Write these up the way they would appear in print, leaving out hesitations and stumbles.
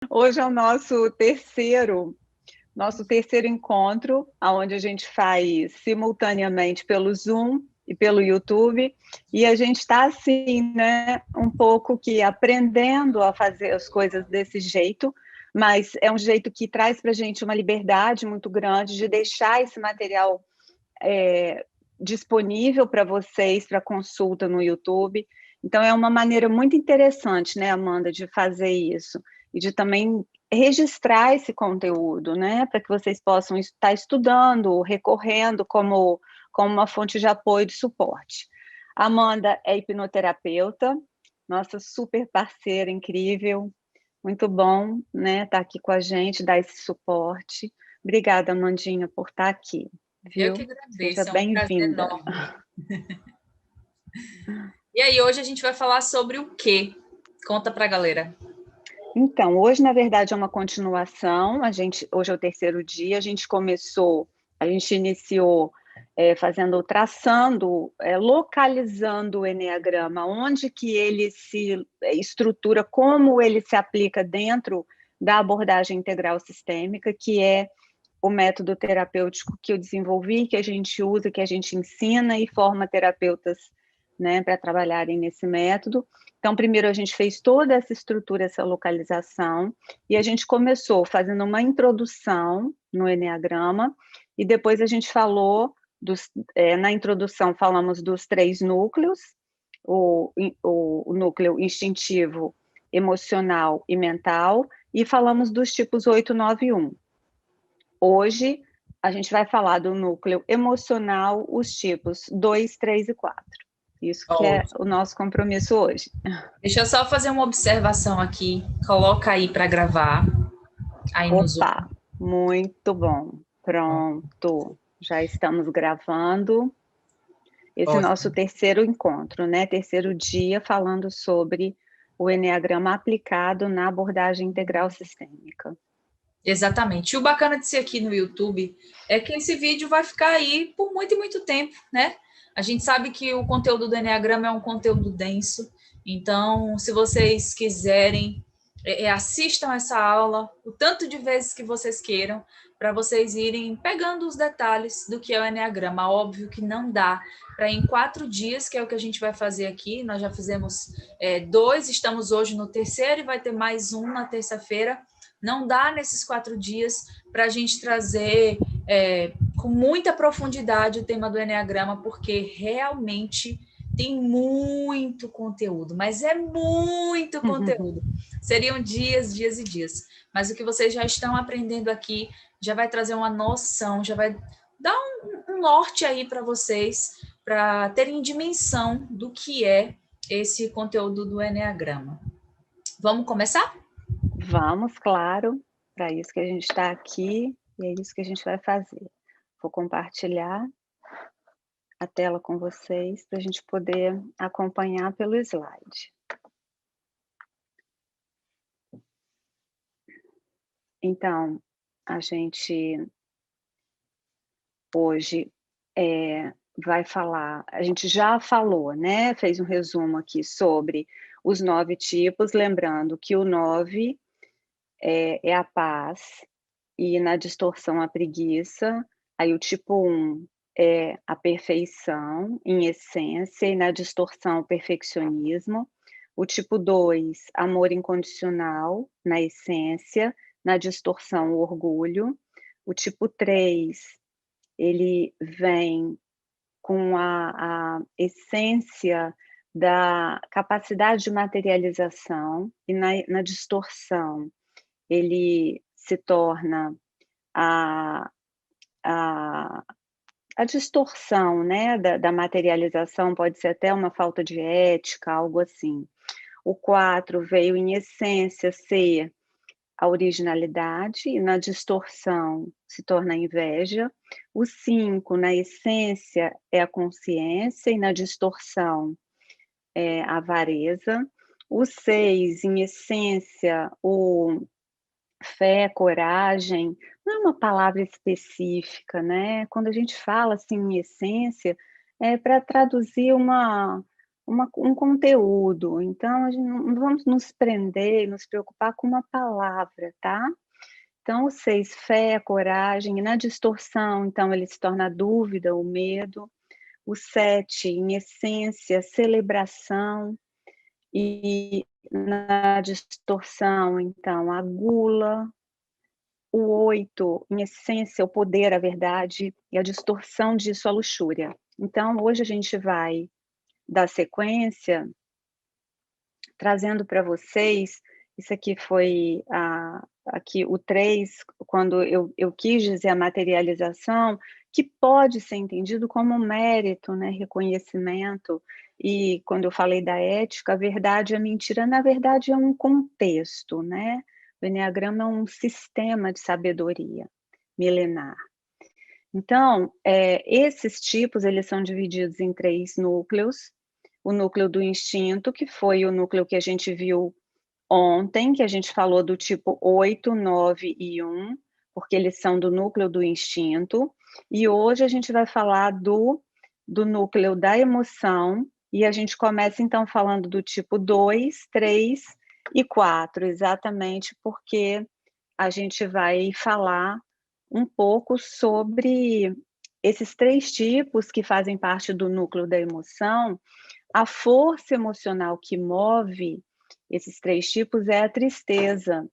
Hoje é o nosso terceiro encontro, onde a gente faz simultaneamente pelo Zoom e pelo YouTube, e a gente está assim, né, um pouco que aprendendo a fazer as coisas desse jeito, mas é um jeito que traz para a gente uma liberdade muito grande de deixar esse material disponível para vocês, para consulta no YouTube. Então, é uma maneira muito interessante, né, Amanda, de fazer isso, e de também registrar esse conteúdo, né, para que vocês possam estar estudando, recorrendo como uma fonte de apoio e de suporte. A Amanda é hipnoterapeuta, nossa super parceira incrível, muito bom, né, estar aqui com a gente, dar esse suporte. Obrigada, Amandinha, por estar aqui, Eu que viu? Seja agradeço, é um prazer bem-vinda. enorme. E aí, hoje a gente vai falar sobre o quê? Conta pra galera. Então, hoje, na verdade, é uma continuação. Hoje é o terceiro dia. A gente iniciou traçando, localizando o eneagrama, onde que ele se estrutura, como ele se aplica dentro da abordagem integral sistêmica, que é o método terapêutico que eu desenvolvi, que a gente usa, que a gente ensina e forma terapeutas, né, para trabalharem nesse método. Então, primeiro a gente fez toda essa estrutura, essa localização, e a gente começou fazendo uma introdução no eneagrama, e depois a gente falou, na introdução falamos dos 3 núcleos, o núcleo instintivo, emocional e mental, e falamos dos tipos 8, 9 e 1. Hoje, a gente vai falar do núcleo emocional, os tipos 2, 3 e 4. Isso que é o Ótimo. nosso compromisso hoje. Deixa eu só fazer uma observação aqui. Coloca aí para gravar, aí no Zoom. Opa, muito bom. Pronto, já estamos gravando esse nosso Ótimo. terceiro encontro, né? Terceiro dia falando sobre o eneagrama aplicado na abordagem integral sistêmica. Exatamente. E o bacana de ser aqui no YouTube é que esse vídeo vai ficar aí por muito e muito tempo, né? A gente sabe que o conteúdo do Enneagrama é um conteúdo denso, então, se vocês quiserem, assistam essa aula o tanto de vezes que vocês queiram, para vocês irem pegando os detalhes do que é o Enneagrama. Óbvio que não dá para em 4 dias, que é o que a gente vai fazer aqui, nós já fizemos 2, estamos hoje no terceiro e vai ter mais um na terça-feira. Não dá nesses 4 dias para a gente trazer com muita profundidade o tema do Eneagrama, porque realmente tem muito conteúdo, mas é muito conteúdo. Seriam dias, dias e dias. Mas o que vocês já estão aprendendo aqui já vai trazer uma noção, já vai dar um norte aí para vocês, para terem dimensão do que é esse conteúdo do Eneagrama. Vamos começar? Vamos, claro, para isso que a gente está aqui e é isso que a gente vai fazer. Vou compartilhar a tela com vocês para a gente poder acompanhar pelo slide. Então, a gente hoje vai falar, a gente já falou, né? Fez um resumo aqui sobre os 9 tipos, lembrando que o 9 é a paz, e na distorção a preguiça, aí o tipo 1 é a perfeição em essência, e na distorção o perfeccionismo, o tipo 2, amor incondicional na essência, na distorção o orgulho, o tipo 3, ele vem com a essência da capacidade de materialização, e na distorção ele se torna a, a, a distorção, né, da materialização, pode ser até uma falta de ética, algo assim. O 4 veio, em essência, ser a originalidade, e na distorção se torna a inveja. O 5, na essência, é a consciência, e na distorção é a avareza. O 6, em essência, o fé, coragem, não é uma palavra específica, né? Quando a gente fala assim em essência, é para traduzir um conteúdo. Então, a gente não vamos nos prender, nos preocupar com uma palavra, tá? Então, o 6, fé, coragem, e na distorção, então, ele se torna a dúvida, o medo. O 7, em essência, celebração, e na distorção, então, a gula. O 8, em essência, o poder, a verdade, e a distorção disso, a luxúria. Então, hoje a gente vai dar sequência, trazendo para vocês, isso aqui foi aqui o 3, quando eu quis dizer a materialização, que pode ser entendido como mérito, né, reconhecimento, e quando eu falei da ética, a verdade e a mentira, na verdade, é um contexto, né? O Eneagrama é um sistema de sabedoria milenar. Então, esses tipos, eles são divididos em 3 núcleos. O núcleo do instinto, que foi o núcleo que a gente viu ontem, que a gente falou do tipo 8, 9 e 1, porque eles são do núcleo do instinto. E hoje a gente vai falar do núcleo da emoção, e a gente começa então falando do tipo 2, 3 e 4, exatamente porque a gente vai falar um pouco sobre esses 3 tipos que fazem parte do núcleo da emoção. A força emocional que move esses 3 tipos é a tristeza.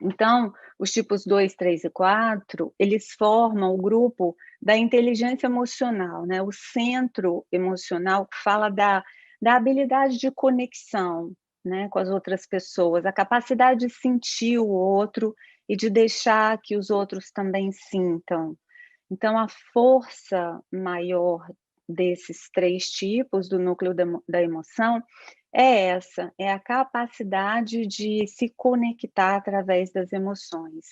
Então, os tipos 2, 3 e 4, eles formam o grupo da inteligência emocional, né? O centro emocional que fala da habilidade de conexão, né, com as outras pessoas, a capacidade de sentir o outro e de deixar que os outros também sintam. Então, a força maior desses 3 tipos do núcleo da emoção é essa, é a capacidade de se conectar através das emoções.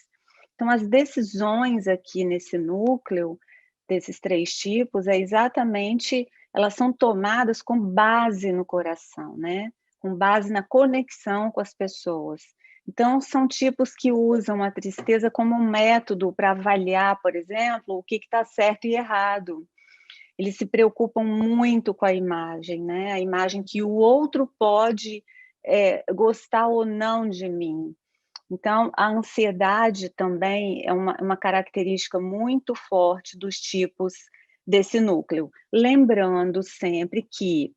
Então, as decisões aqui nesse núcleo, desses 3 tipos, elas são tomadas com base no coração, né? Com base na conexão com as pessoas. Então, são tipos que usam a tristeza como um método para avaliar, por exemplo, o que está certo e errado. Eles se preocupam muito com a imagem, né? A imagem que o outro pode gostar ou não de mim. Então, a ansiedade também é uma característica muito forte dos tipos desse núcleo. Lembrando sempre que,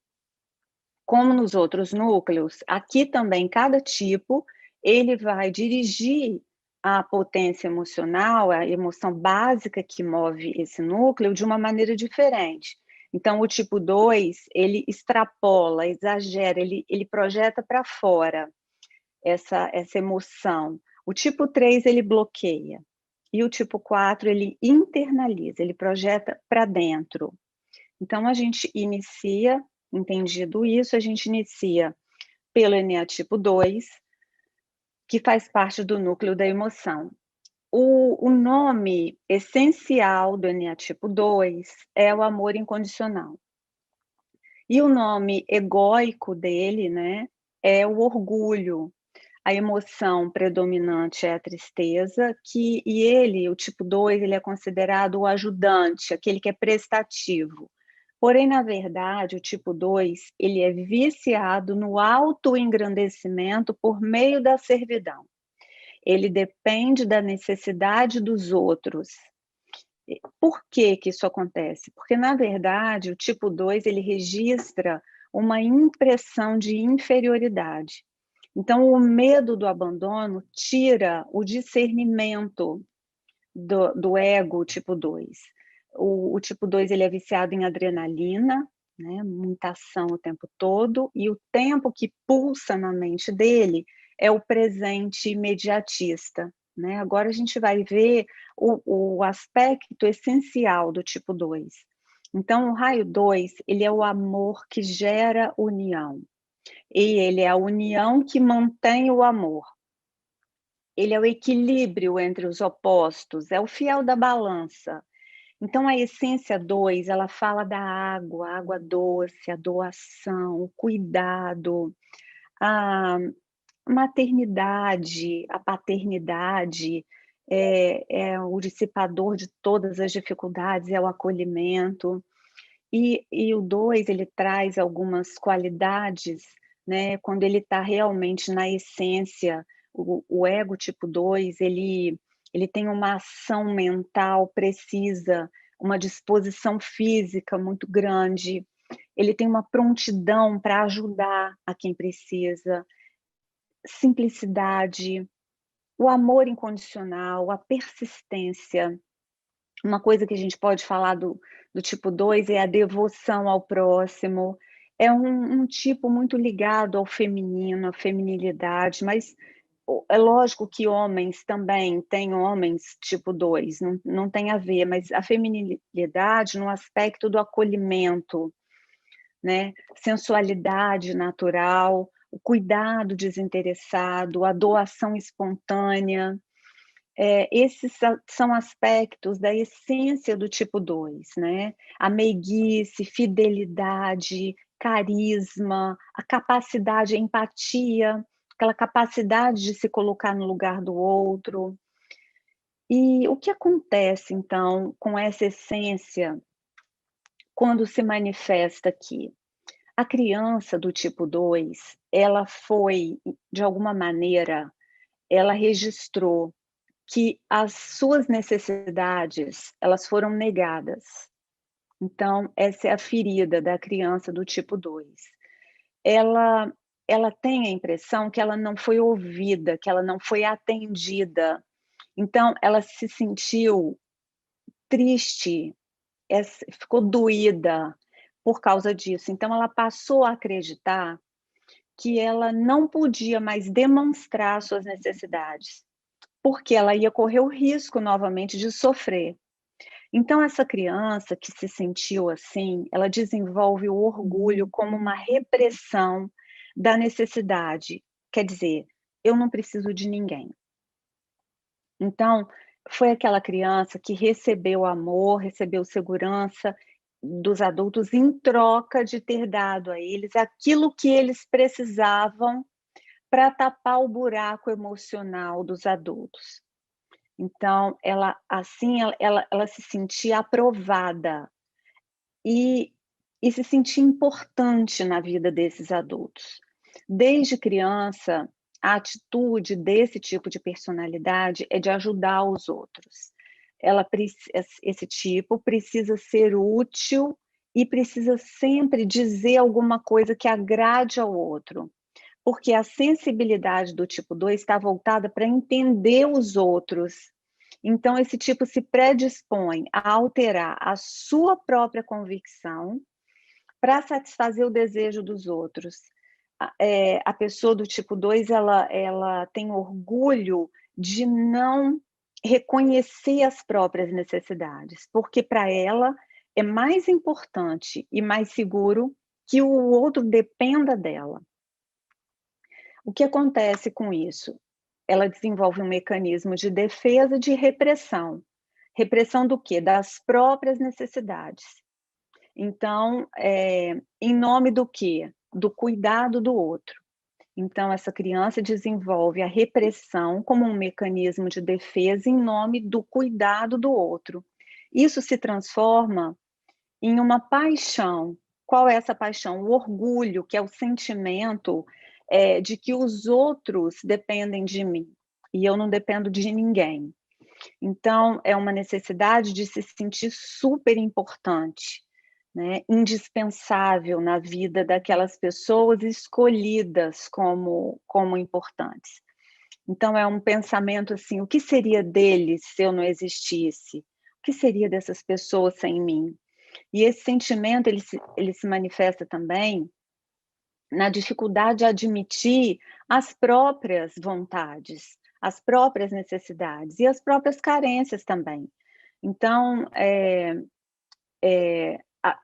como nos outros núcleos, aqui também cada tipo ele vai dirigir a potência emocional, a emoção básica que move esse núcleo de uma maneira diferente. Então, o tipo 2, ele extrapola, exagera, ele projeta para fora essa emoção. O tipo 3, ele bloqueia. E o tipo 4, ele internaliza, ele projeta para dentro. Então, a gente inicia, entendido isso, a gente inicia pelo eneatipo 2, que faz parte do núcleo da emoção. O nome essencial do eneatipo 2 é o amor incondicional. E o nome egóico dele, né, é o orgulho. A emoção predominante é a tristeza, e ele, o tipo 2, ele é considerado o ajudante, aquele que é prestativo. Porém, na verdade, o tipo 2, ele é viciado no autoengrandecimento por meio da servidão. Ele depende da necessidade dos outros. Por que que isso acontece? Porque, na verdade, o tipo 2, ele registra uma impressão de inferioridade. Então, o medo do abandono tira o discernimento do ego tipo 2. O tipo 2, ele é viciado em adrenalina, né, muita ação o tempo todo, e o tempo que pulsa na mente dele é o presente imediatista, né? Agora a gente vai ver o aspecto essencial do tipo 2. Então, o raio 2, ele é o amor que gera união. E ele é a união que mantém o amor. Ele é o equilíbrio entre os opostos, é o fiel da balança. Então, a essência 2, ela fala da água, a água doce, a doação, o cuidado, a maternidade, a paternidade, é o dissipador de todas as dificuldades, é o acolhimento. E o 2 ele traz algumas qualidades, né, quando ele está realmente na essência, o ego tipo 2 ele tem uma ação mental precisa, uma disposição física muito grande, ele tem uma prontidão para ajudar a quem precisa, simplicidade, o amor incondicional, a persistência. Uma coisa que a gente pode falar do tipo 2 é a devoção ao próximo. É um tipo muito ligado ao feminino, à feminilidade, mas é lógico que homens também, tem homens tipo 2, não tem a ver, mas a feminilidade no aspecto do acolhimento, né? Sensualidade natural, o cuidado desinteressado, a doação espontânea. Esses são aspectos da essência do tipo 2, né? A meiguice, fidelidade, carisma, a capacidade, a empatia, aquela capacidade de se colocar no lugar do outro. E o que acontece, então, com essa essência quando se manifesta aqui? A criança do tipo 2, ela foi, de alguma maneira, ela registrou que as suas necessidades, elas foram negadas. Então, essa é a ferida da criança do tipo 2. Ela ela tem a impressão que ela não foi ouvida, que ela não foi atendida. Então, ela se sentiu triste, ficou doída por causa disso. Então, ela passou a acreditar que ela não podia mais demonstrar suas necessidades, porque ela ia correr o risco novamente de sofrer. Então, essa criança que se sentiu assim, ela desenvolve o orgulho como uma repressão da necessidade. Quer dizer, eu não preciso de ninguém. Então, foi aquela criança que recebeu amor, recebeu segurança dos adultos em troca de ter dado a eles aquilo que eles precisavam para tapar o buraco emocional dos adultos. Então, ela assim, ela se sentia aprovada e se sentia importante na vida desses adultos. Desde criança, a atitude desse tipo de personalidade é de ajudar os outros. Esse tipo precisa ser útil e precisa sempre dizer alguma coisa que agrade ao outro, porque a sensibilidade do tipo 2 está voltada para entender os outros. Então, esse tipo se predispõe a alterar a sua própria convicção para satisfazer o desejo dos outros. A pessoa do tipo 2, ela tem orgulho de não reconhecer as próprias necessidades, porque para ela é mais importante e mais seguro que o outro dependa dela. O que acontece com isso? Ela desenvolve um mecanismo de defesa de repressão. Repressão do quê? Das próprias necessidades. Então, em nome do quê? Do cuidado do outro. Então, essa criança desenvolve a repressão como um mecanismo de defesa em nome do cuidado do outro. Isso se transforma em uma paixão. Qual é essa paixão? O orgulho, que é o sentimento de que os outros dependem de mim e eu não dependo de ninguém. Então, é uma necessidade de se sentir super importante, né? Indispensável na vida daquelas pessoas escolhidas como importantes. Então, é um pensamento assim: o que seria deles se eu não existisse? O que seria dessas pessoas sem mim? E esse sentimento ele se manifesta também na dificuldade de admitir as próprias vontades, as próprias necessidades e as próprias carências também. Então,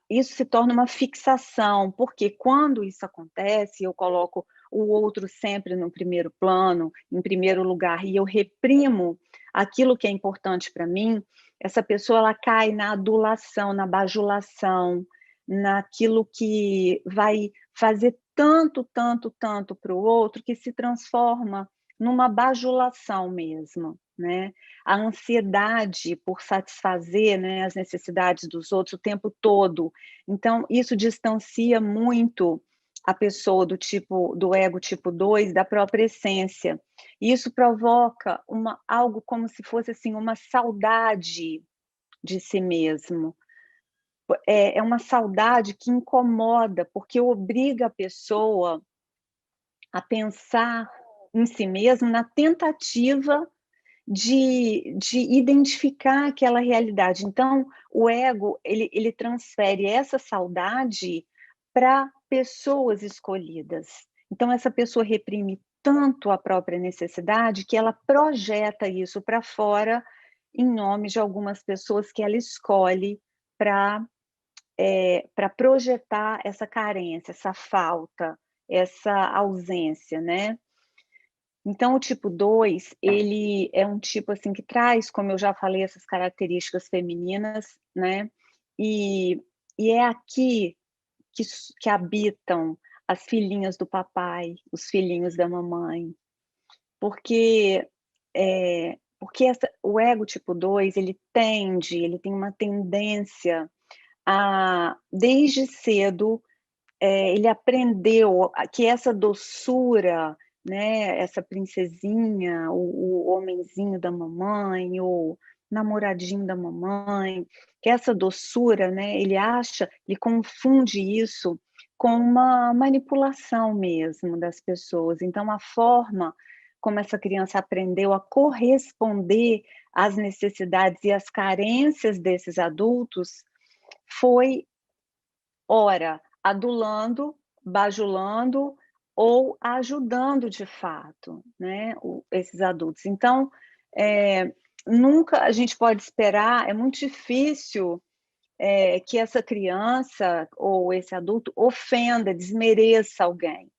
isso se torna uma fixação, porque quando isso acontece, eu coloco o outro sempre no primeiro plano, em primeiro lugar, e eu reprimo aquilo que é importante para mim, essa pessoa ela cai na adulação, na bajulação, naquilo que vai fazer tanto, tanto, tanto para o outro, que se transforma numa bajulação mesmo, né? A ansiedade por satisfazer, né, as necessidades dos outros o tempo todo. Então, isso distancia muito a pessoa do ego tipo 2 da própria essência. E isso provoca algo como se fosse assim, uma saudade de si mesmo. É uma saudade que incomoda, porque obriga a pessoa a pensar em si mesmo na tentativa de identificar aquela realidade. Então, o ego, ele transfere essa saudade para pessoas escolhidas. Então, essa pessoa reprime tanto a própria necessidade que ela projeta isso para fora em nome de algumas pessoas que ela escolhe para projetar essa carência, essa falta, essa ausência, né? Então, o tipo 2, ele é um tipo assim que traz, como eu já falei, essas características femininas, né? E, e é aqui que habitam as filhinhas do papai, os filhinhos da mamãe, porque o ego tipo 2, ele tem uma tendência a, desde cedo, ele aprendeu que essa doçura, né, essa princesinha, o homenzinho da mamãe, o namoradinho da mamãe, que essa doçura, né, ele confunde isso com uma manipulação mesmo das pessoas. Então, a forma como essa criança aprendeu a corresponder às necessidades e às carências desses adultos foi, ora, adulando, bajulando ou ajudando de fato, né, esses adultos. Então, nunca a gente pode esperar, é muito difícil que essa criança ou esse adulto ofenda, desmereça alguém,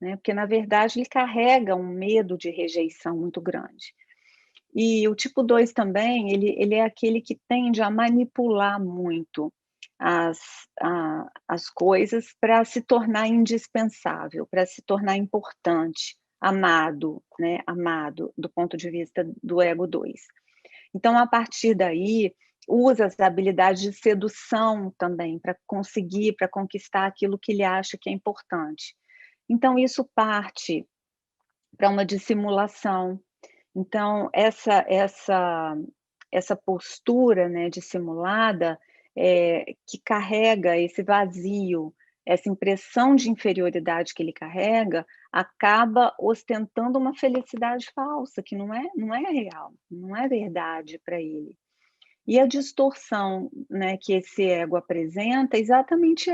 né, porque, na verdade, ele carrega um medo de rejeição muito grande. E o tipo 2 também, ele é aquele que tende a manipular muito as coisas para se tornar indispensável, para se tornar importante, amado, né? Amado do ponto de vista do ego 2. Então, a partir daí, usa as habilidades de sedução também para conquistar aquilo que ele acha que é importante. Então, isso parte para uma dissimulação. Então, essa postura, né, dissimulada, que carrega esse vazio, essa impressão de inferioridade que ele carrega, acaba ostentando uma felicidade falsa, que não é real, não é verdade para ele. E a distorção, né, que esse ego apresenta é exatamente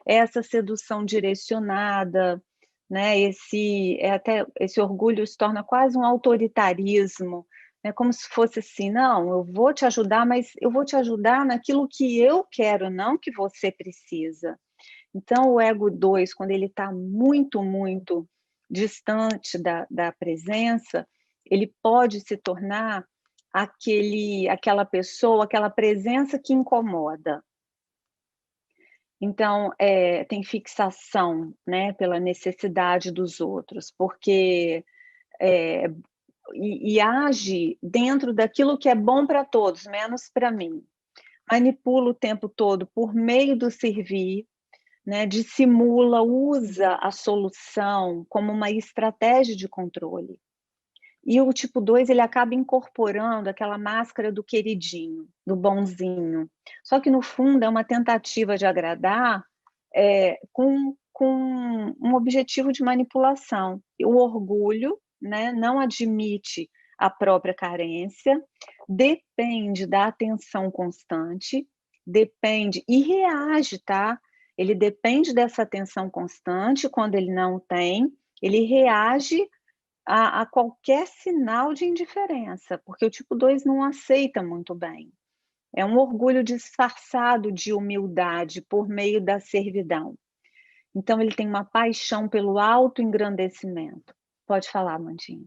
essa sedução direcionada, né, esse orgulho se torna quase um autoritarismo, né, como se fosse assim, não, eu vou te ajudar, mas eu vou te ajudar naquilo que eu quero, não que você precisa. Então, o ego 2, quando ele está muito, muito distante da presença, ele pode se tornar aquela pessoa, aquela presença que incomoda. Então, tem fixação, né, pela necessidade dos outros, porque age dentro daquilo que é bom para todos, menos para mim. Manipula o tempo todo por meio do servir, né, dissimula, usa a solução como uma estratégia de controle. E o tipo 2, ele acaba incorporando aquela máscara do queridinho, do bonzinho. Só que, no fundo, é uma tentativa de agradar com um objetivo de manipulação. O orgulho, né, não admite a própria carência, depende da atenção constante, depende e reage, tá? Ele depende dessa atenção constante, quando ele não tem, ele reage a qualquer sinal de indiferença, porque o tipo 2 não aceita muito bem. É um orgulho disfarçado de humildade por meio da servidão. Então, ele tem uma paixão pelo autoengrandecimento. Pode falar, Mandinha.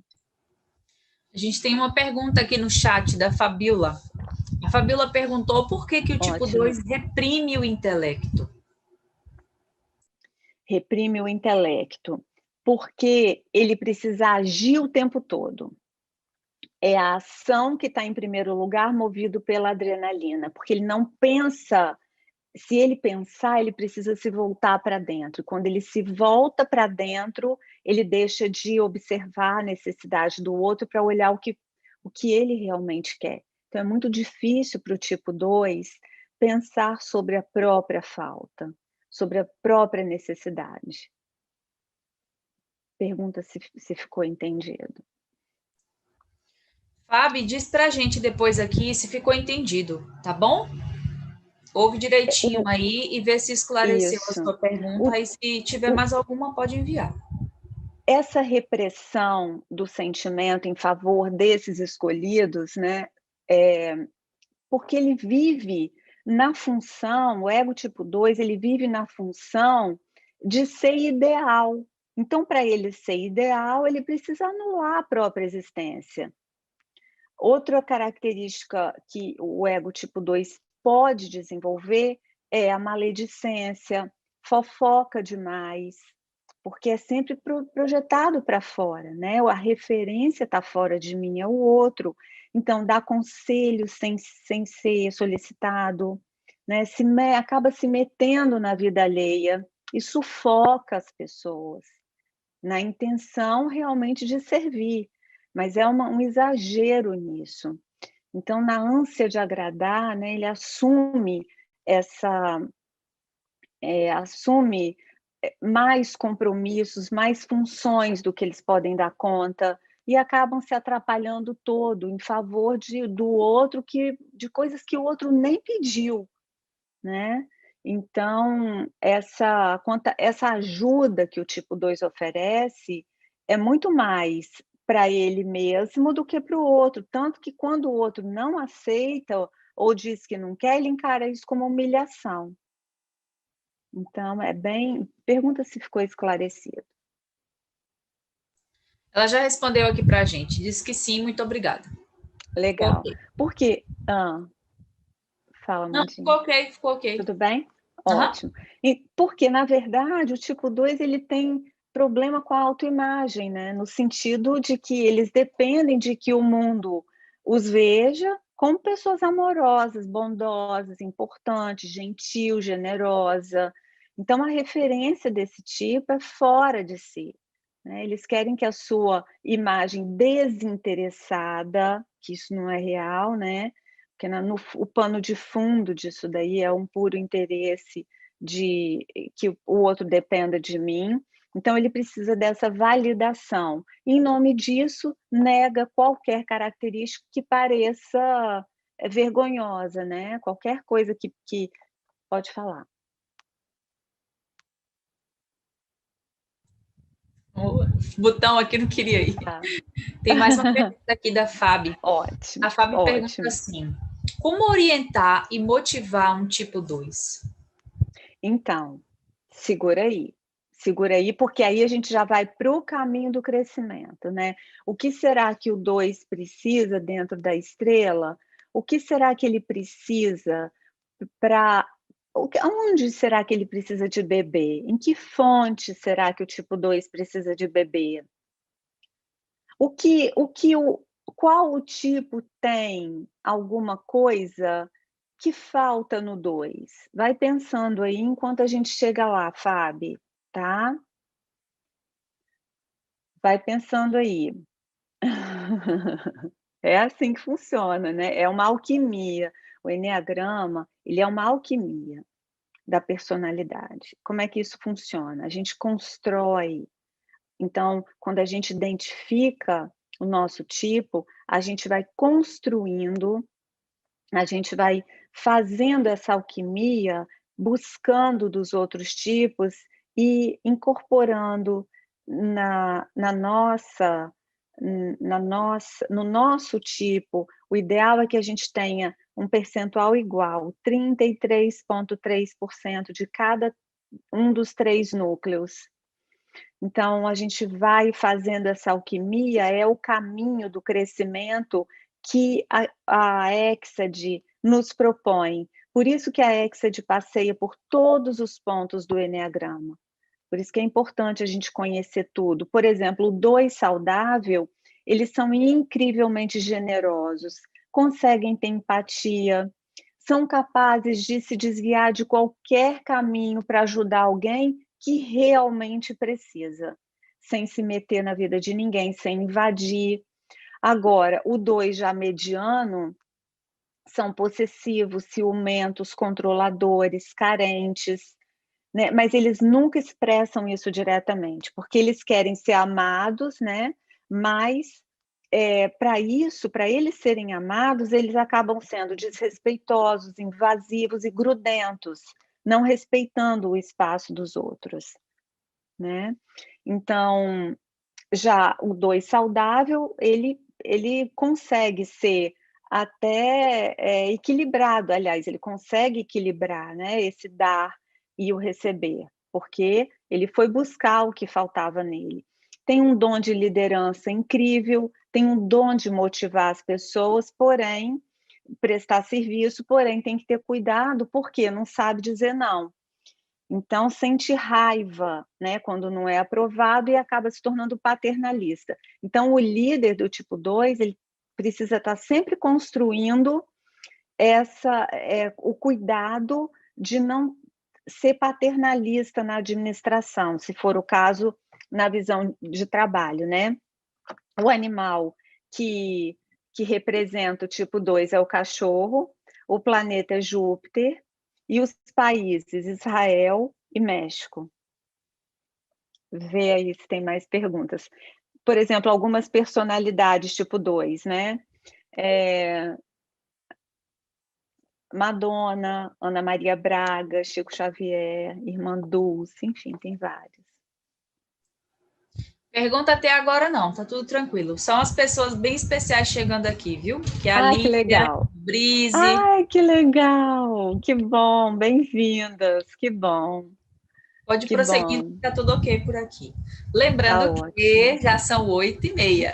A gente tem uma pergunta aqui no chat da Fabiola. A Fabiola perguntou por que o tipo 2 reprime o intelecto. Reprime o intelecto. porque ele precisa agir o tempo todo. É a ação que está em primeiro lugar, movido pela adrenalina, porque ele não pensa. Se ele pensar, ele precisa se voltar para dentro. Quando ele se volta para dentro, ele deixa de observar a necessidade do outro para olhar o que ele realmente quer. Então, é muito difícil para o tipo 2 pensar sobre a própria falta, sobre a própria necessidade. Pergunta se ficou entendido. Fábio, diz pra gente depois aqui se ficou entendido, tá bom? Ouve direitinho aí e vê se esclareceu a Isso. sua pergunta. E se tiver mais alguma, pode enviar. Essa repressão do sentimento em favor desses escolhidos, né, porque ele vive na função, o ego tipo 2, ele vive na função de ser ideal. Então, para ele ser ideal, ele precisa anular a própria existência. Outra característica que o ego tipo 2 pode desenvolver é a maledicência, fofoca demais, porque é sempre projetado para fora, né? A referência está fora de mim, é o outro. Então, dá conselho sem ser solicitado, né? Acaba se metendo na vida alheia e sufoca as pessoas, na intenção realmente de servir, mas é um exagero nisso. Então, na ânsia de agradar, né, ele assume mais compromissos, mais funções do que eles podem dar conta, e acabam se atrapalhando todo em favor do outro, de coisas que o outro nem pediu, né? Então, essa ajuda que o tipo 2 oferece é muito mais para ele mesmo do que para o outro, tanto que quando o outro não aceita ou diz que não quer, ele encara isso como humilhação. Então, pergunta se ficou esclarecido. Ela já respondeu aqui para a gente, disse que sim, muito obrigada. Legal. Porque, fala, não, Mandinha. ficou ok. Tudo bem? Ótimo. E porque, na verdade, o tipo 2 ele tem problema com a autoimagem, né? No sentido de que eles dependem de que o mundo os veja como pessoas amorosas, bondosas, importantes, gentil, generosa. Então, a referência desse tipo é fora de si, né? Eles querem que a sua imagem desinteressada, que isso não é real, né? Porque o pano de fundo disso daí é um puro interesse de que o outro dependa de mim. Então, ele precisa dessa validação. Em nome disso, nega qualquer característica que pareça vergonhosa, né? Qualquer coisa que pode falar. O botão aqui não queria ir. Tá. Tem mais uma pergunta aqui da Fábio. Ótimo, A Fábio pergunta ótimo. assim: como orientar e motivar um tipo 2? Então, segura aí. Segura aí, porque aí a gente já vai para o caminho do crescimento, né? O que será que o 2 precisa dentro da estrela? O que será que ele precisa para. Onde será que ele precisa de beber? Em que fonte será que o tipo 2 precisa de beber? Qual o tipo tem alguma coisa que falta no 2? Vai pensando aí enquanto a gente chega lá, Fábio, tá? Vai pensando aí. É assim que funciona, né, é uma alquimia. O eneagrama, ele é uma alquimia da personalidade. Como é que isso funciona? A gente constrói. Então, quando a gente identifica o nosso tipo, a gente vai construindo, a gente vai fazendo essa alquimia, buscando dos outros tipos e incorporando no nosso tipo. O ideal é que a gente tenha um percentual igual, 33,3% de cada um dos 3 núcleos. Então, a gente vai fazendo essa alquimia, é o caminho do crescimento que a Hexade nos propõe. Por isso que a Hexade passeia por todos os pontos do eneagrama, Por isso que é importante a gente conhecer tudo. Por exemplo, o 2 saudável, eles são incrivelmente generosos, conseguem ter empatia, são capazes de se desviar de qualquer caminho para ajudar alguém que realmente precisa, sem se meter na vida de ninguém, sem invadir. Agora, o 2 já mediano são possessivos, ciumentos, controladores, carentes, né? Mas eles nunca expressam isso diretamente, porque eles querem ser amados, né? Mas para isso, para eles serem amados, eles acabam sendo desrespeitosos, invasivos e grudentos, não respeitando o espaço dos outros, né? Então, já o 2 saudável, ele consegue ser até equilibrado, aliás, ele consegue equilibrar, né, esse dar e o receber, porque ele foi buscar o que faltava nele. Tem um dom de liderança incrível, tem um dom de motivar as pessoas, porém, prestar serviço, porém tem que ter cuidado, porque não sabe dizer não. Então, sente raiva, né, quando não é aprovado e acaba se tornando paternalista. Então, o líder do tipo 2, ele precisa estar sempre construindo o cuidado de não ser paternalista na administração, se for o caso, na visão de trabalho, né? O animal que representa o tipo 2 é o cachorro, o planeta é Júpiter, e os países Israel e México. Vê aí se tem mais perguntas. Por exemplo, algumas personalidades tipo 2, né? Madonna, Ana Maria Braga, Chico Xavier, Irmã Dulce, enfim, tem vários. Pergunta até agora não, tá tudo tranquilo. São as pessoas bem especiais chegando aqui, viu? Que é a Que Lídia, legal. Brise. Que legal. Que bom, bem-vindas. Que bom. Pode Que prosseguir, bom. tá tudo ok por aqui. Tá Lembrando ótimo. que já são 8h30.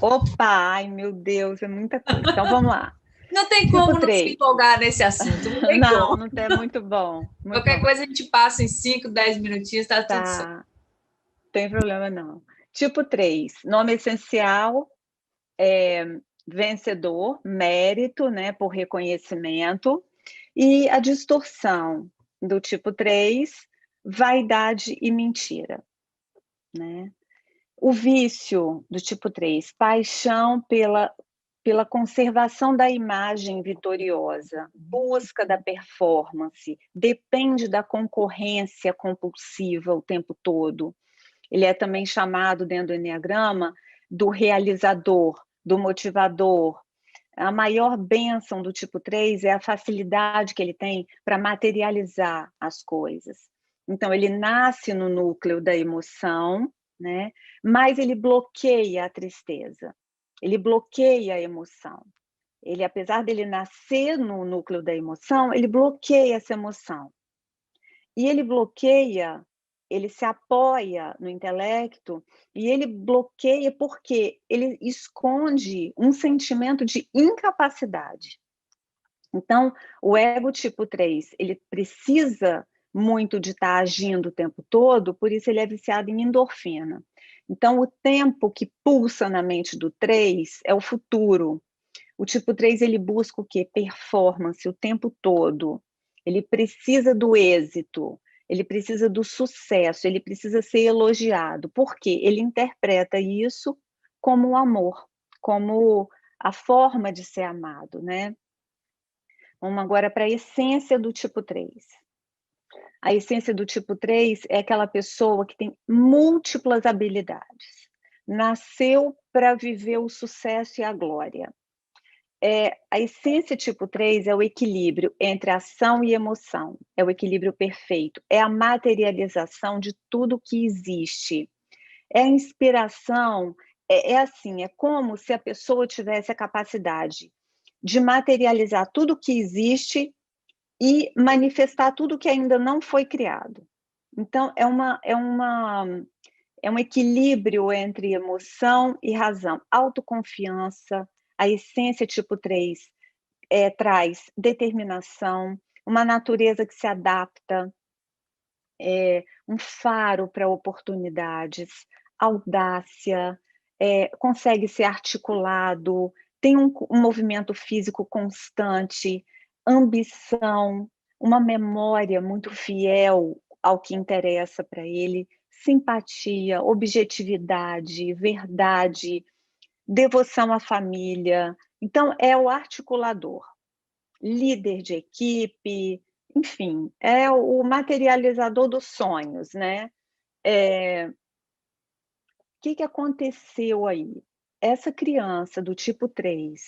Opa, ai meu Deus, é muita coisa. Então vamos lá. Não tem Tipo como não se 3. empolgar nesse assunto, não tem Não, como. não tem, muito bom, muito Qualquer bom. coisa a gente passa em 5, 10 minutinhos, tá tudo certo. Tá, tem problema não. Tipo 3, nome essencial, vencedor, mérito, né, por reconhecimento. E a distorção do tipo 3, vaidade e mentira, né? O vício do tipo 3, paixão pela conservação da imagem vitoriosa, busca da performance, depende da concorrência compulsiva o tempo todo. Ele é também chamado, dentro do Eneagrama, do realizador, do motivador. A maior bênção do tipo 3 é a facilidade que ele tem para materializar as coisas. Então, ele nasce no núcleo da emoção, né? Mas ele bloqueia a tristeza, ele bloqueia a emoção. Ele, apesar dele nascer no núcleo da emoção, ele bloqueia essa emoção. E ele bloqueia, ele se apoia no intelecto, e ele bloqueia porque ele esconde um sentimento de incapacidade. Então, o ego tipo 3, ele precisa muito de estar agindo o tempo todo, por isso ele é viciado em endorfina. Então, o tempo que pulsa na mente do 3 é o futuro. O tipo 3, ele busca o quê? Performance o tempo todo. Ele precisa do êxito, ele precisa do sucesso, ele precisa ser elogiado. Por quê? Ele interpreta isso como o amor, como a forma de ser amado, né? Vamos agora para a essência do tipo 3. A essência do tipo 3 é aquela pessoa que tem múltiplas habilidades. Nasceu para viver o sucesso e a glória. A essência tipo 3 é o equilíbrio entre ação e emoção. É o equilíbrio perfeito. É a materialização de tudo que existe. É a inspiração. É como se a pessoa tivesse a capacidade de materializar tudo que existe e manifestar tudo que ainda não foi criado. Então, é um equilíbrio entre emoção e razão, autoconfiança. A essência tipo 3 traz determinação, uma natureza que se adapta, um faro para oportunidades, audácia, consegue ser articulado, tem um movimento físico constante, ambição, uma memória muito fiel ao que interessa para ele, simpatia, objetividade, verdade, devoção à família. Então, é o articulador, líder de equipe, enfim, é o materializador dos sonhos, né? O que aconteceu aí? Essa criança do tipo 3,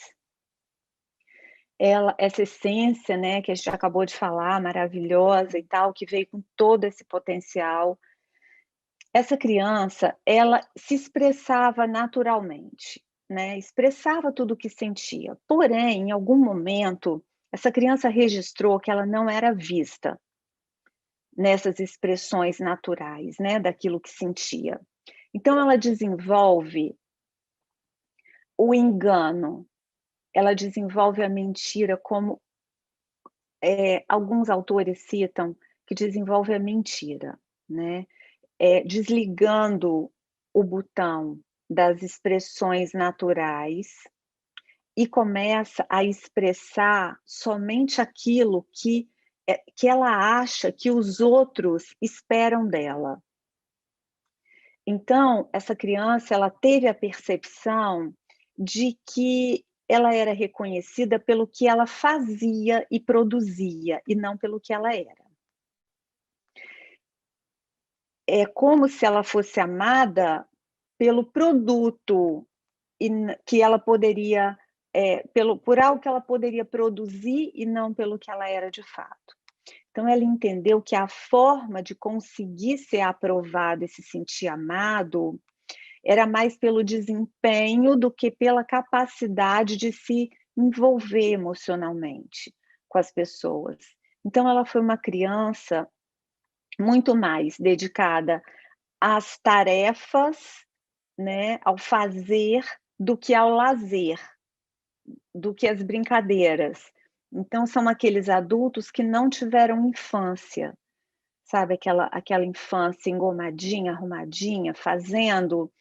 essa essência, né, que a gente acabou de falar, maravilhosa e tal, que veio com todo esse potencial, essa criança, ela se expressava naturalmente, né, expressava tudo o que sentia. Porém, em algum momento, essa criança registrou que ela não era vista nessas expressões naturais, né, daquilo que sentia. Então ela desenvolve o engano, ela desenvolve a mentira, como alguns autores citam, que desenvolve a mentira, né? Desligando o botão das expressões naturais e começa a expressar somente aquilo que ela acha que os outros esperam dela. Então, essa criança, ela teve a percepção de que ela era reconhecida pelo que ela fazia e produzia, e não pelo que ela era. É como se ela fosse amada pelo produto que ela poderia, por algo que ela poderia produzir e não pelo que ela era de fato. Então ela entendeu que a forma de conseguir ser aprovado e se sentir amado era mais pelo desempenho do que pela capacidade de se envolver emocionalmente com as pessoas. Então ela foi uma criança muito mais dedicada às tarefas, né, ao fazer, do que ao lazer, do que às brincadeiras. Então são aqueles adultos que não tiveram infância, sabe, aquela infância engomadinha, arrumadinha, fazendo.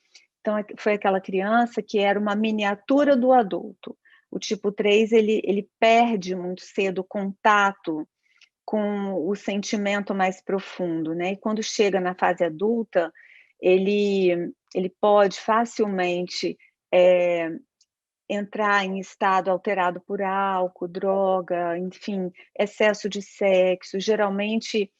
Então foi aquela criança que era uma miniatura do adulto. O tipo 3, ele perde muito cedo o contato com o sentimento mais profundo, né? E quando chega na fase adulta, ele pode facilmente entrar em estado alterado por álcool, droga, enfim, excesso de sexo. Geralmente,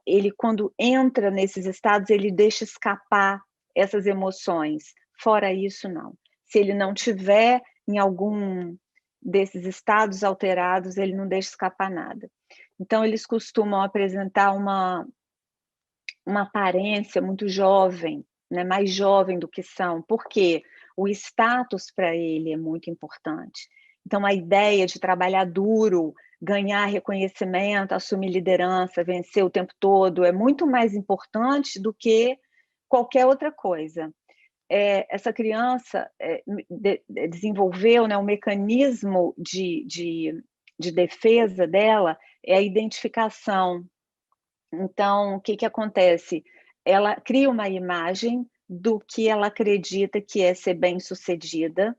ele, quando entra nesses estados, ele deixa escapar essas emoções. Fora isso, não. Se ele não tiver em algum desses estados alterados, ele não deixa escapar nada. Então, eles costumam apresentar uma aparência muito jovem, né? Mais jovem do que são, porque o status para ele é muito importante. Então, a ideia de trabalhar duro, ganhar reconhecimento, assumir liderança, vencer o tempo todo, é muito mais importante do que qualquer outra coisa. Essa criança desenvolveu, né, um mecanismo de defesa dela, é a identificação. Então, o que acontece? Ela cria uma imagem do que ela acredita que é ser bem-sucedida,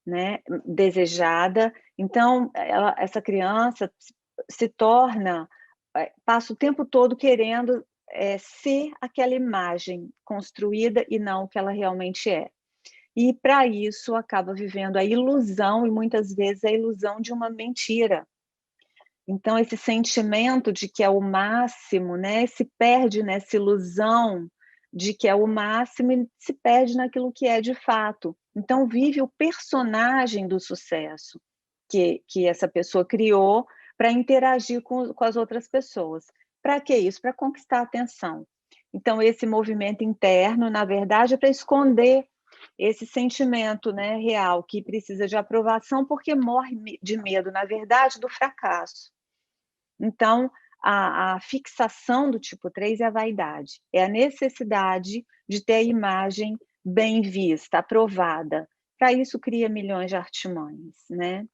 né, desejada. Então, essa criança se torna, passa o tempo todo querendo ser aquela imagem construída e não o que ela realmente é. E, para isso, acaba vivendo a ilusão, e muitas vezes a ilusão de uma mentira. Então, esse sentimento de que é o máximo, né, se perde nessa ilusão de que é o máximo e se perde naquilo que é de fato. Então, vive o personagem do sucesso que essa pessoa criou para interagir com as outras pessoas. Para que isso? Para conquistar a atenção. Então, esse movimento interno, na verdade, é para esconder esse sentimento, né, real, que precisa de aprovação, porque morre de medo, na verdade, do fracasso. Então, a fixação do tipo 3 é a vaidade, é a necessidade de ter a imagem bem vista, aprovada. Para isso, cria milhões de artimanhas, né?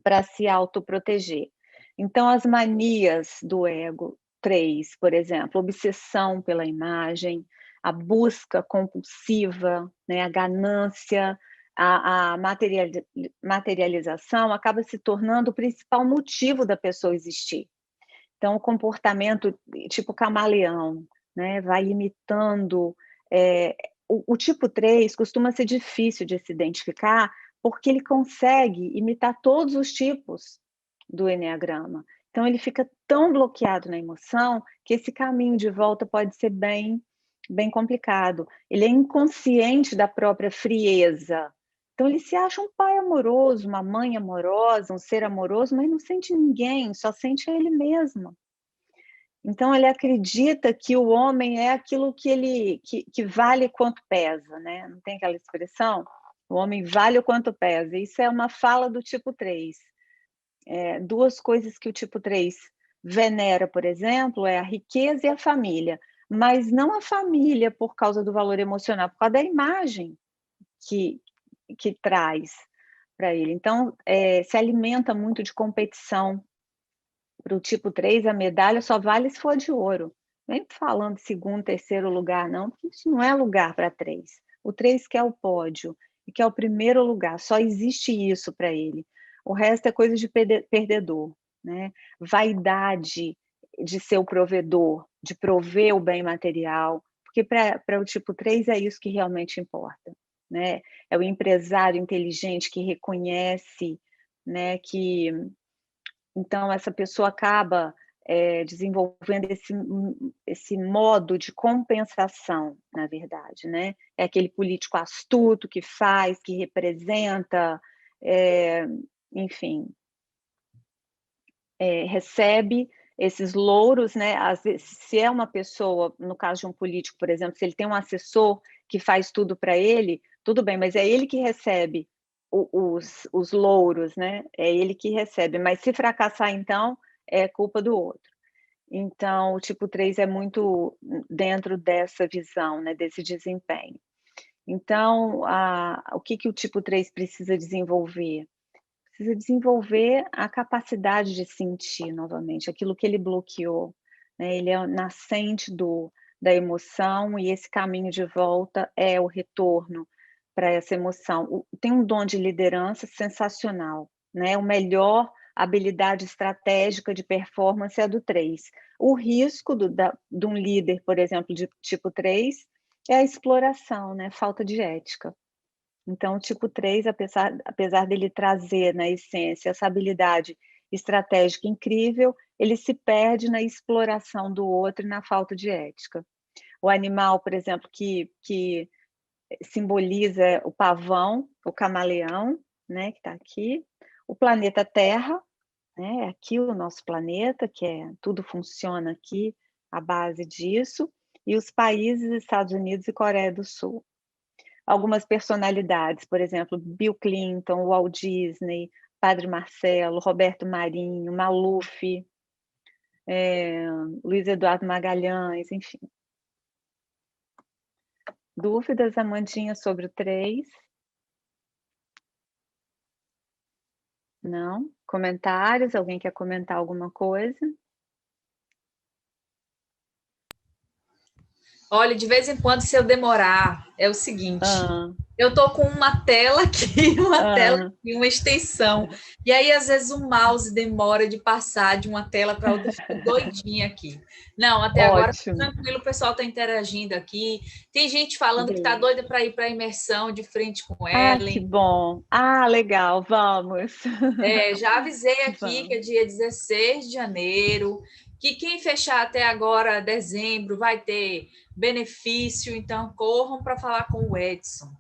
Para se autoproteger. Então, as manias do ego 3, por exemplo, obsessão pela imagem, a busca compulsiva, né, a ganância, a materialização acaba se tornando o principal motivo da pessoa existir. Então, o comportamento tipo camaleão, né, vai imitando. O tipo 3 costuma ser difícil de se identificar, porque ele consegue imitar todos os tipos do eneagrama. Então, ele fica tão bloqueado na emoção que esse caminho de volta pode ser bem, bem complicado. Ele é inconsciente da própria frieza. Então, ele se acha um pai amoroso, uma mãe amorosa, um ser amoroso, mas não sente ninguém, só sente ele mesmo. Então, ele acredita que o homem é aquilo que vale quanto pesa, né? Não tem aquela expressão? O homem vale o quanto pesa. Isso é uma fala do tipo 3. Duas coisas que o tipo 3 venera, por exemplo, é a riqueza e a família. Mas não a família por causa do valor emocional, por causa da imagem que traz para ele. Então, se alimenta muito de competição. Para o tipo 3, a medalha só vale se for de ouro. Nem falando de segundo, terceiro lugar, não, porque isso não é lugar para 3. O 3 quer o pódio, e quer o primeiro lugar, só existe isso para ele. O resto é coisa de perdedor, né? Vaidade de ser o provedor, de prover o bem material, porque para o tipo 3 é isso que realmente importa, né? É o empresário inteligente que reconhece, né, que então, essa pessoa acaba desenvolvendo esse modo de compensação, na verdade, né? É aquele político astuto que faz, que representa, enfim, recebe esses louros, né? Às vezes, se é uma pessoa, no caso de um político, por exemplo, se ele tem um assessor que faz tudo para ele, tudo bem, mas é ele que recebe os louros, né? É ele que recebe, mas se fracassar, então, é culpa do outro. Então, o tipo 3 é muito dentro dessa visão, né? Desse desempenho. Então, o que o tipo 3 precisa desenvolver? Precisa desenvolver a capacidade de sentir novamente aquilo que ele bloqueou, né? Ele é o nascente da emoção, e esse caminho de volta é o retorno para essa emoção. Tem um dom de liderança sensacional, né? O melhor habilidade estratégica de performance é a do 3. O risco de um líder, por exemplo, de tipo 3, é a exploração, né? Falta de ética. Então, o tipo 3, apesar dele trazer, na essência, essa habilidade estratégica incrível, ele se perde na exploração do outro e na falta de ética. O animal, por exemplo, que simboliza o pavão, o camaleão, né, que está aqui, o planeta Terra, né, aqui o nosso planeta, tudo funciona aqui, à base disso, e os países Estados Unidos e Coreia do Sul. Algumas personalidades, por exemplo, Bill Clinton, Walt Disney, Padre Marcelo, Roberto Marinho, Maluf, Luiz Eduardo Magalhães, enfim. Dúvidas, Amandinha, sobre o 3? Não? Comentários? Alguém quer comentar alguma coisa? Olha, de vez em quando, se eu demorar, é o seguinte: eu tô com uma tela aqui, uma extensão. E aí, às vezes, o mouse demora de passar de uma tela para outra, fica doidinha aqui. Não, até agora, tranquilo, o pessoal está interagindo aqui. Tem gente falando que está doida para ir para a imersão de frente com Ellen. Que bom. Legal, vamos. Já avisei aqui que é dia 16 de janeiro, que quem fechar até agora, dezembro, vai ter benefício, então corram para falar com o Edson.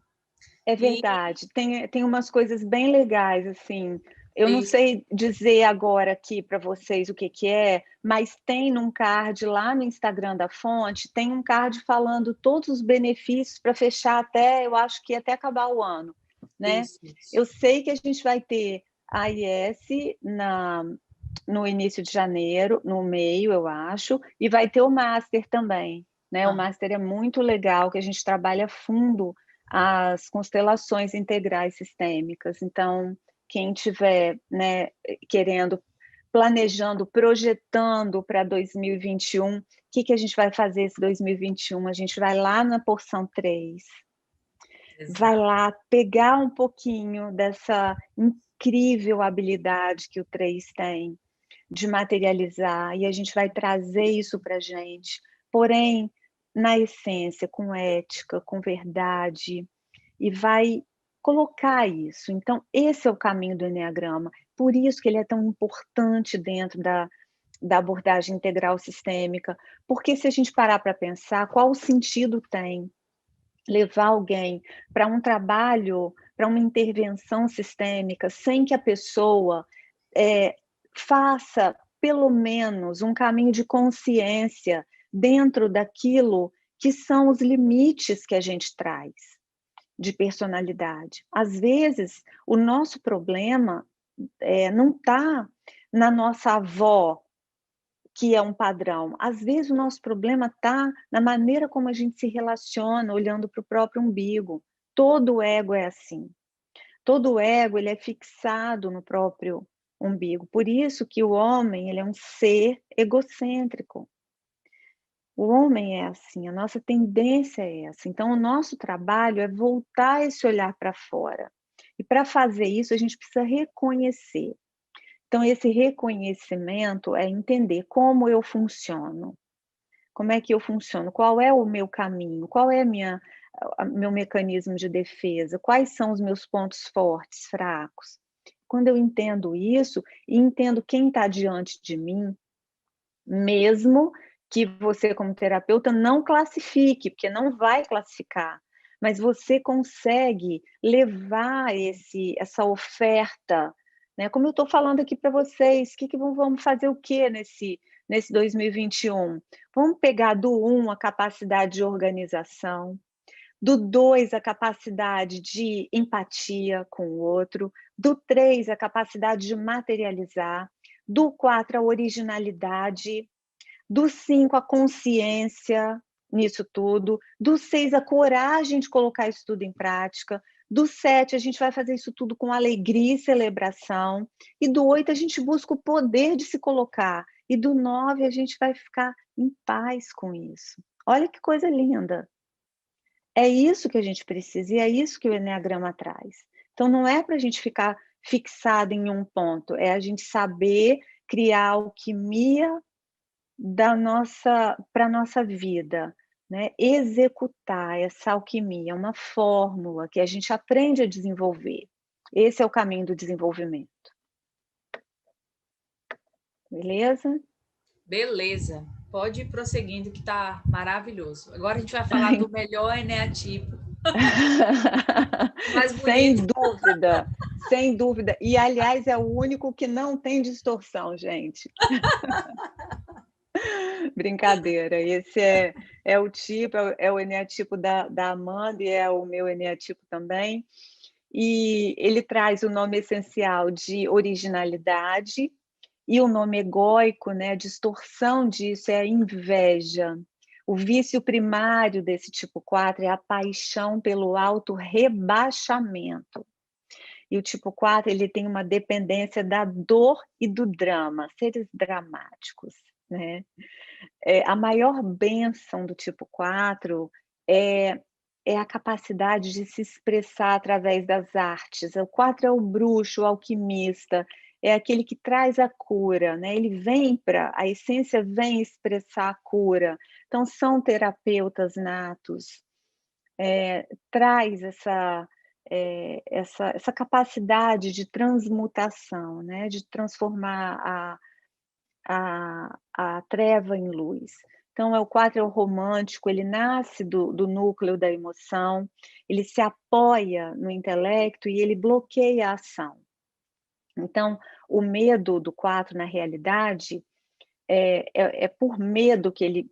É verdade, tem umas coisas bem legais, assim. Eu não sei dizer agora aqui para vocês o que é, mas tem num card lá no Instagram da Fonte, tem um card falando todos os benefícios para fechar até, eu acho que até acabar o ano, né? Isso. Eu sei que a gente vai ter a IS no início de janeiro, no meio, eu acho, e vai ter o Master também, né? O Master é muito legal, que a gente trabalha fundo as constelações integrais sistêmicas. Então, quem tiver, né, querendo planejando, projetando para 2021. O que a gente vai fazer esse 2021? A gente vai lá na porção 3, vai lá pegar um pouquinho dessa incrível habilidade que o 3 tem de materializar, e a gente vai trazer isso para a gente, porém, na essência, com ética, com verdade, e vai colocar isso. Então, esse é o caminho do Eneagrama, por isso que ele é tão importante dentro da abordagem integral sistêmica, porque se a gente parar para pensar, qual sentido tem levar alguém para um trabalho, para uma intervenção sistêmica, sem que a pessoa faça, pelo menos, um caminho de consciência dentro daquilo que são os limites que a gente traz de personalidade. Às vezes, o nosso problema não está na nossa avó, que é um padrão. Às vezes, o nosso problema está na maneira como a gente se relaciona, olhando para o próprio umbigo. Todo ego é assim. Todo ego ele é fixado no próprio umbigo. Por isso que o homem ele é um ser egocêntrico. O homem é assim, a nossa tendência é essa. Então, o nosso trabalho é voltar esse olhar para fora. E para fazer isso, a gente precisa reconhecer. Então, esse reconhecimento é entender como eu funciono. Como é que eu funciono? Qual é o meu caminho? Qual é meu mecanismo de defesa? Quais são os meus pontos fortes, fracos? Quando eu entendo isso, e entendo quem está diante de mim, mesmo que você, como terapeuta, não classifique, porque não vai classificar, mas você consegue levar essa oferta, né? Como eu estou falando aqui para vocês, vamos fazer o que nesse 2021? Vamos pegar do 1 a capacidade de organização, do 2 a capacidade de empatia com o outro, do 3 a capacidade de materializar, do 4 a originalidade, do 5 a consciência nisso tudo, do 6 a coragem de colocar isso tudo em prática, do 7 a gente vai fazer isso tudo com alegria e celebração, e do 8 a gente busca o poder de se colocar, e do 9 a gente vai ficar em paz com isso. Olha que coisa linda! É isso que a gente precisa, e é isso que o Eneagrama traz. Então não é para a gente ficar fixado em um ponto, é a gente saber criar alquimia para a nossa vida, né? Executar essa alquimia, uma fórmula que a gente aprende a desenvolver. Esse é o caminho do desenvolvimento. Beleza? Beleza. Pode ir prosseguindo que está maravilhoso. Agora a gente vai falar do melhor eneatipo. Mais bonito. Sem dúvida. E, aliás, é o único que não tem distorção, gente. Brincadeira. Esse é o tipo, é o eneatipo da Amanda e é o meu eneatipo também. E ele traz o nome essencial de originalidade e o nome egóico, né? A distorção disso é a inveja. O vício primário desse tipo 4 é a paixão pelo auto-rebaixamento. E o tipo 4 ele tem uma dependência da dor e do drama, seres dramáticos, né? A maior bênção do tipo 4 é a capacidade de se expressar através das artes. O 4 é o bruxo, o alquimista, é aquele que traz a cura, né? A essência vem expressar a cura. Então, são terapeutas natos, traz essa capacidade de transmutação, né? De transformar a treva em luz. Então, o 4 é o romântico, ele nasce do núcleo da emoção, ele se apoia no intelecto e ele bloqueia a ação. Então, o medo do 4, na realidade, é por medo que ele...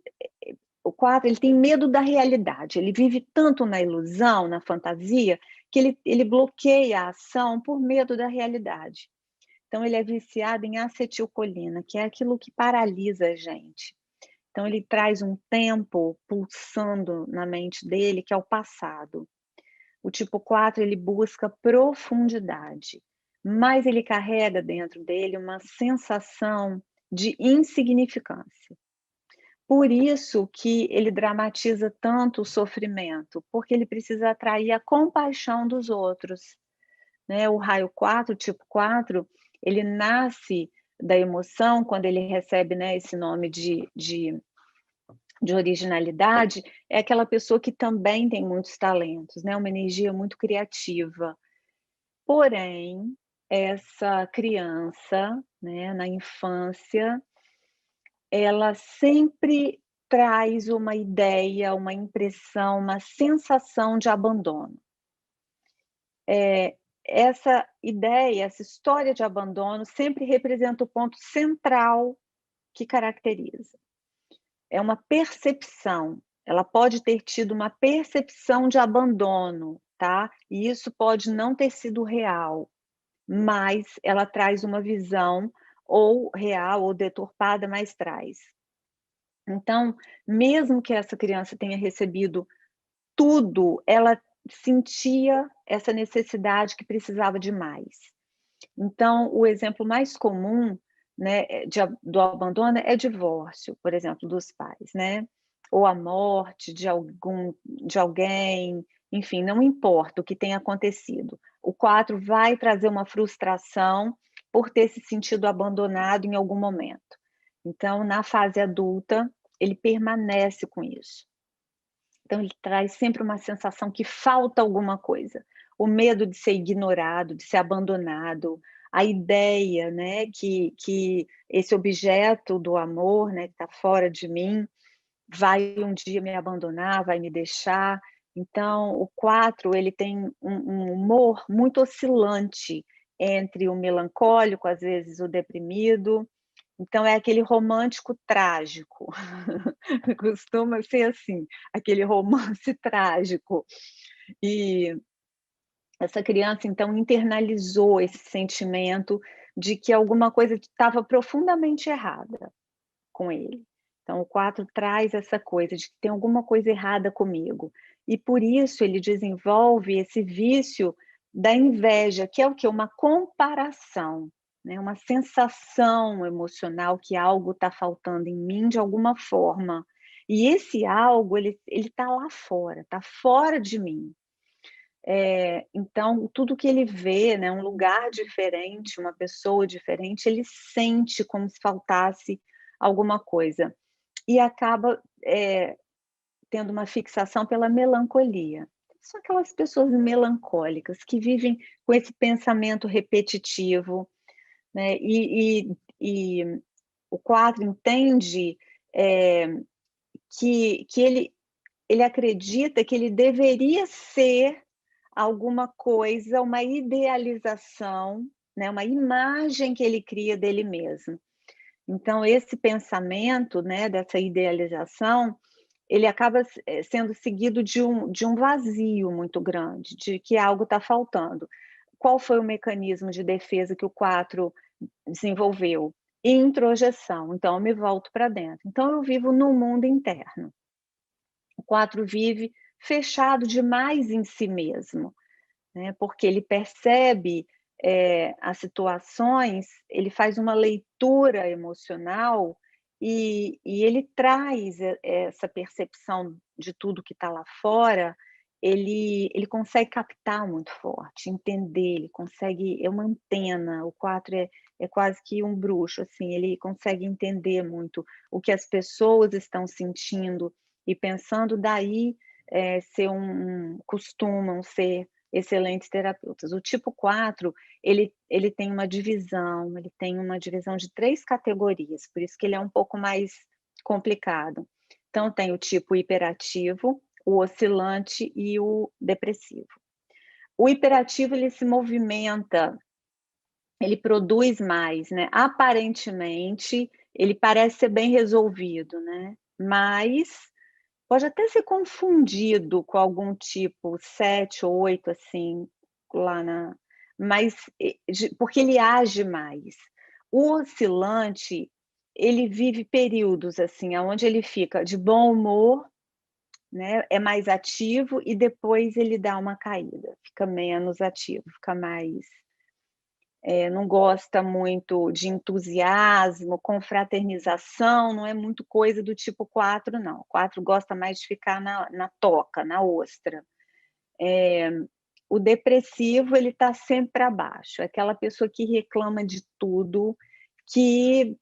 O 4 ele tem medo da realidade, ele vive tanto na ilusão, na fantasia, que ele bloqueia a ação por medo da realidade. Então, ele é viciado em acetilcolina, que é aquilo que paralisa a gente. Então, ele traz um tempo pulsando na mente dele, que é o passado. O tipo 4, ele busca profundidade. mais ele carrega dentro dele uma sensação de insignificância. Por isso que ele dramatiza tanto o sofrimento, porque ele precisa atrair a compaixão dos outros, né? O raio 4, tipo 4, ele nasce da emoção, quando ele recebe, né, esse nome de originalidade, é aquela pessoa que também tem muitos talentos, né? Uma energia muito criativa. Porém, essa criança, né, na infância, ela sempre traz uma ideia, uma impressão, uma sensação de abandono. Essa ideia, essa história de abandono sempre representa o ponto central que caracteriza. É uma percepção, ela pode ter tido uma percepção de abandono, tá? E isso pode não ter sido real, mas ela traz uma visão ou real ou deturpada, mas traz. Então, mesmo que essa criança tenha recebido tudo, ela sentia essa necessidade que precisava de mais. Então, o exemplo mais comum, né, do abandono é divórcio, por exemplo, dos pais, né? Ou a morte de alguém, enfim, não importa o que tenha acontecido. O 4 vai trazer uma frustração por ter se sentido abandonado em algum momento. Então, na fase adulta, ele permanece com isso. Então, ele traz sempre uma sensação que falta alguma coisa. O medo de ser ignorado, de ser abandonado, a ideia, né, que esse objeto do amor, né, que está fora de mim, vai um dia me abandonar, vai me deixar. Então, o 4, ele tem um humor muito oscilante entre o melancólico, às vezes o deprimido. Então é aquele romântico trágico, costuma ser assim, aquele romance trágico. E essa criança, então, internalizou esse sentimento de que alguma coisa estava profundamente errada com ele. Então o 4 traz essa coisa de que tem alguma coisa errada comigo. E por isso ele desenvolve esse vício da inveja, que é o quê? Uma comparação, né? Uma sensação emocional que algo está faltando em mim de alguma forma. E esse algo, ele está lá fora, está fora de mim. Então, tudo que ele vê, né, um lugar diferente, uma pessoa diferente, ele sente como se faltasse alguma coisa. E acaba tendo uma fixação pela melancolia. São aquelas pessoas melancólicas que vivem com esse pensamento repetitivo, né? E o 4 entende que ele acredita que ele deveria ser alguma coisa, uma idealização, né? Uma imagem que ele cria dele mesmo. Então, esse pensamento, né, dessa idealização, ele acaba sendo seguido de um vazio muito grande, de que algo está faltando. Qual foi o mecanismo de defesa que o 4 desenvolveu? Introjeção. Então, eu me volto para dentro. Então, eu vivo no mundo interno. O 4 vive fechado demais em si mesmo, né? Porque ele percebe as situações, ele faz uma leitura emocional e ele traz essa percepção de tudo que está lá fora, ele consegue captar muito forte, entender, ele consegue, é uma antena, o 4 é quase que um bruxo, assim, ele consegue entender muito o que as pessoas estão sentindo e pensando, daí costumam ser excelentes terapeutas. O tipo 4, ele tem uma divisão, ele tem uma divisão de 3 categorias, por isso que ele é um pouco mais complicado. Então tem o tipo hiperativo, o oscilante e o depressivo. O hiperativo, ele se movimenta, ele produz mais, né? Aparentemente, ele parece ser bem resolvido, né? Mas pode até ser confundido com algum tipo 7 ou 8, assim, lá na... Mas, porque ele age mais. O oscilante, ele vive períodos, assim, onde ele fica de bom humor, né, é mais ativo, e depois ele dá uma caída, fica menos ativo, fica mais não gosta muito de entusiasmo, confraternização, não é muito coisa do tipo 4, não. O 4 gosta mais de ficar na toca, na ostra. O depressivo, ele está sempre para baixo, é aquela pessoa que reclama de tudo, que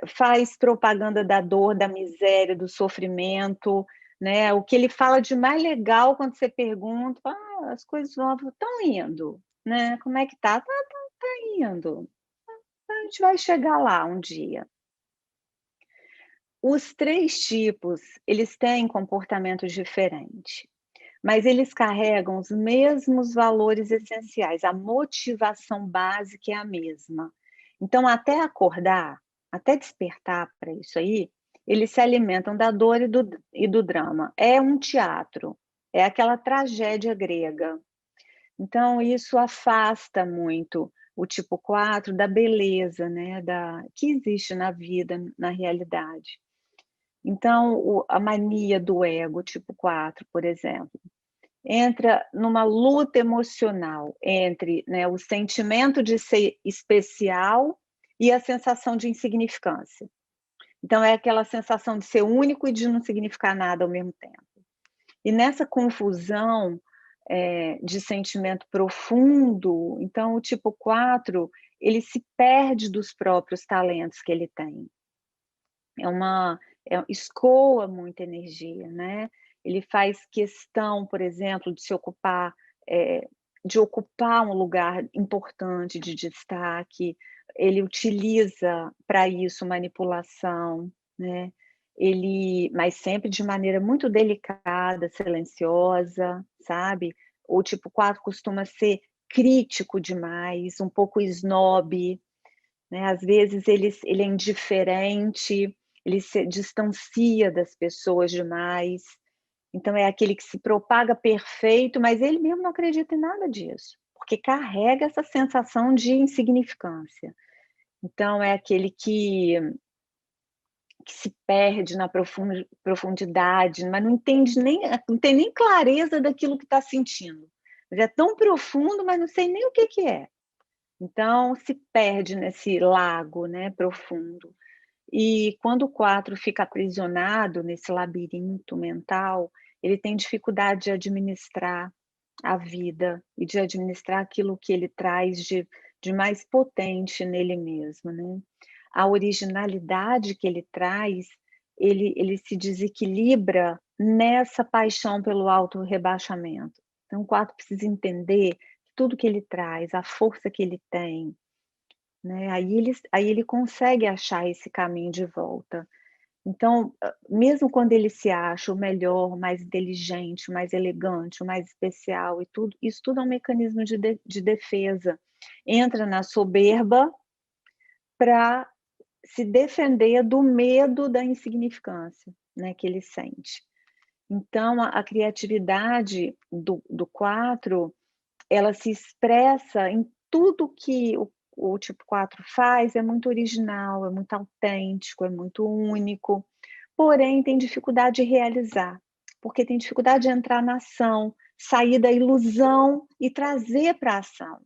faz propaganda da dor, da miséria, do sofrimento, né? O que ele fala de mais legal quando você pergunta, as coisas novas estão indo, né? Como é que tá? Tá indo. A gente vai chegar lá um dia. Os 3 tipos, eles têm comportamentos diferentes, mas eles carregam os mesmos valores essenciais, a motivação básica é a mesma. Então, até acordar, até despertar para isso aí, eles se alimentam da dor e do drama. É um teatro, é aquela tragédia grega. Então, isso afasta muito o tipo 4 da beleza, né, que existe na vida, na realidade. Então, a mania do ego, tipo 4, por exemplo, entra numa luta emocional entre, né, o sentimento de ser especial e a sensação de insignificância. Então, é aquela sensação de ser único e de não significar nada ao mesmo tempo. E nessa confusão de sentimento profundo, então o tipo 4, ele se perde dos próprios talentos que ele tem. Escoa muita energia, né? Ele faz questão, por exemplo, de se ocupar, de ocupar um lugar importante de destaque, ele utiliza para isso manipulação, né? Mas sempre de maneira muito delicada, silenciosa, sabe? O tipo 4 costuma ser crítico demais, um pouco snob, né? Às vezes ele é indiferente, ele se distancia das pessoas demais, então é aquele que se propaga perfeito, mas ele mesmo não acredita em nada disso, porque carrega essa sensação de insignificância. Então é aquele que se perde na profundidade, mas não tem nem clareza daquilo que está sentindo. Mas é tão profundo, mas não sei nem o que é. Então se perde nesse lago, né, profundo. E quando o 4 fica aprisionado nesse labirinto mental, ele tem dificuldade de administrar a vida e de administrar aquilo que ele traz de mais potente nele mesmo, né? A originalidade que ele traz, ele se desequilibra nessa paixão pelo auto-rebaixamento. Então, o 4 precisa entender tudo que ele traz, a força que ele tem, né? Aí ele consegue achar esse caminho de volta. Então, mesmo quando ele se acha o melhor, o mais inteligente, o mais elegante, o mais especial e tudo, isso tudo é um mecanismo de defesa. Entra na soberba para se defender do medo da insignificância, né, que ele sente. Então, a criatividade do 4, ela se expressa em tudo que o tipo 4 faz, é muito original, é muito autêntico, é muito único, porém tem dificuldade de realizar, porque tem dificuldade de entrar na ação, sair da ilusão e trazer para a ação.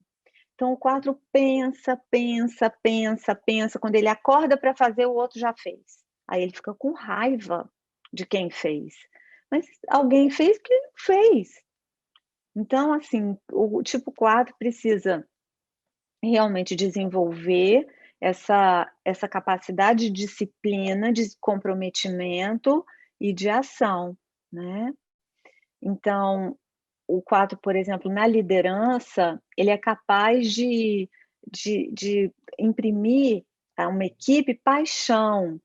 Então o 4 pensa, pensa, pensa, pensa, quando ele acorda para fazer, o outro já fez. Aí ele fica com raiva de quem fez. Mas alguém fez porque não fez. Então, assim, o tipo 4 precisa realmente desenvolver essa capacidade de disciplina, de comprometimento e de ação, né? Então, o 4, por exemplo, na liderança, ele é capaz de imprimir a uma equipe paixão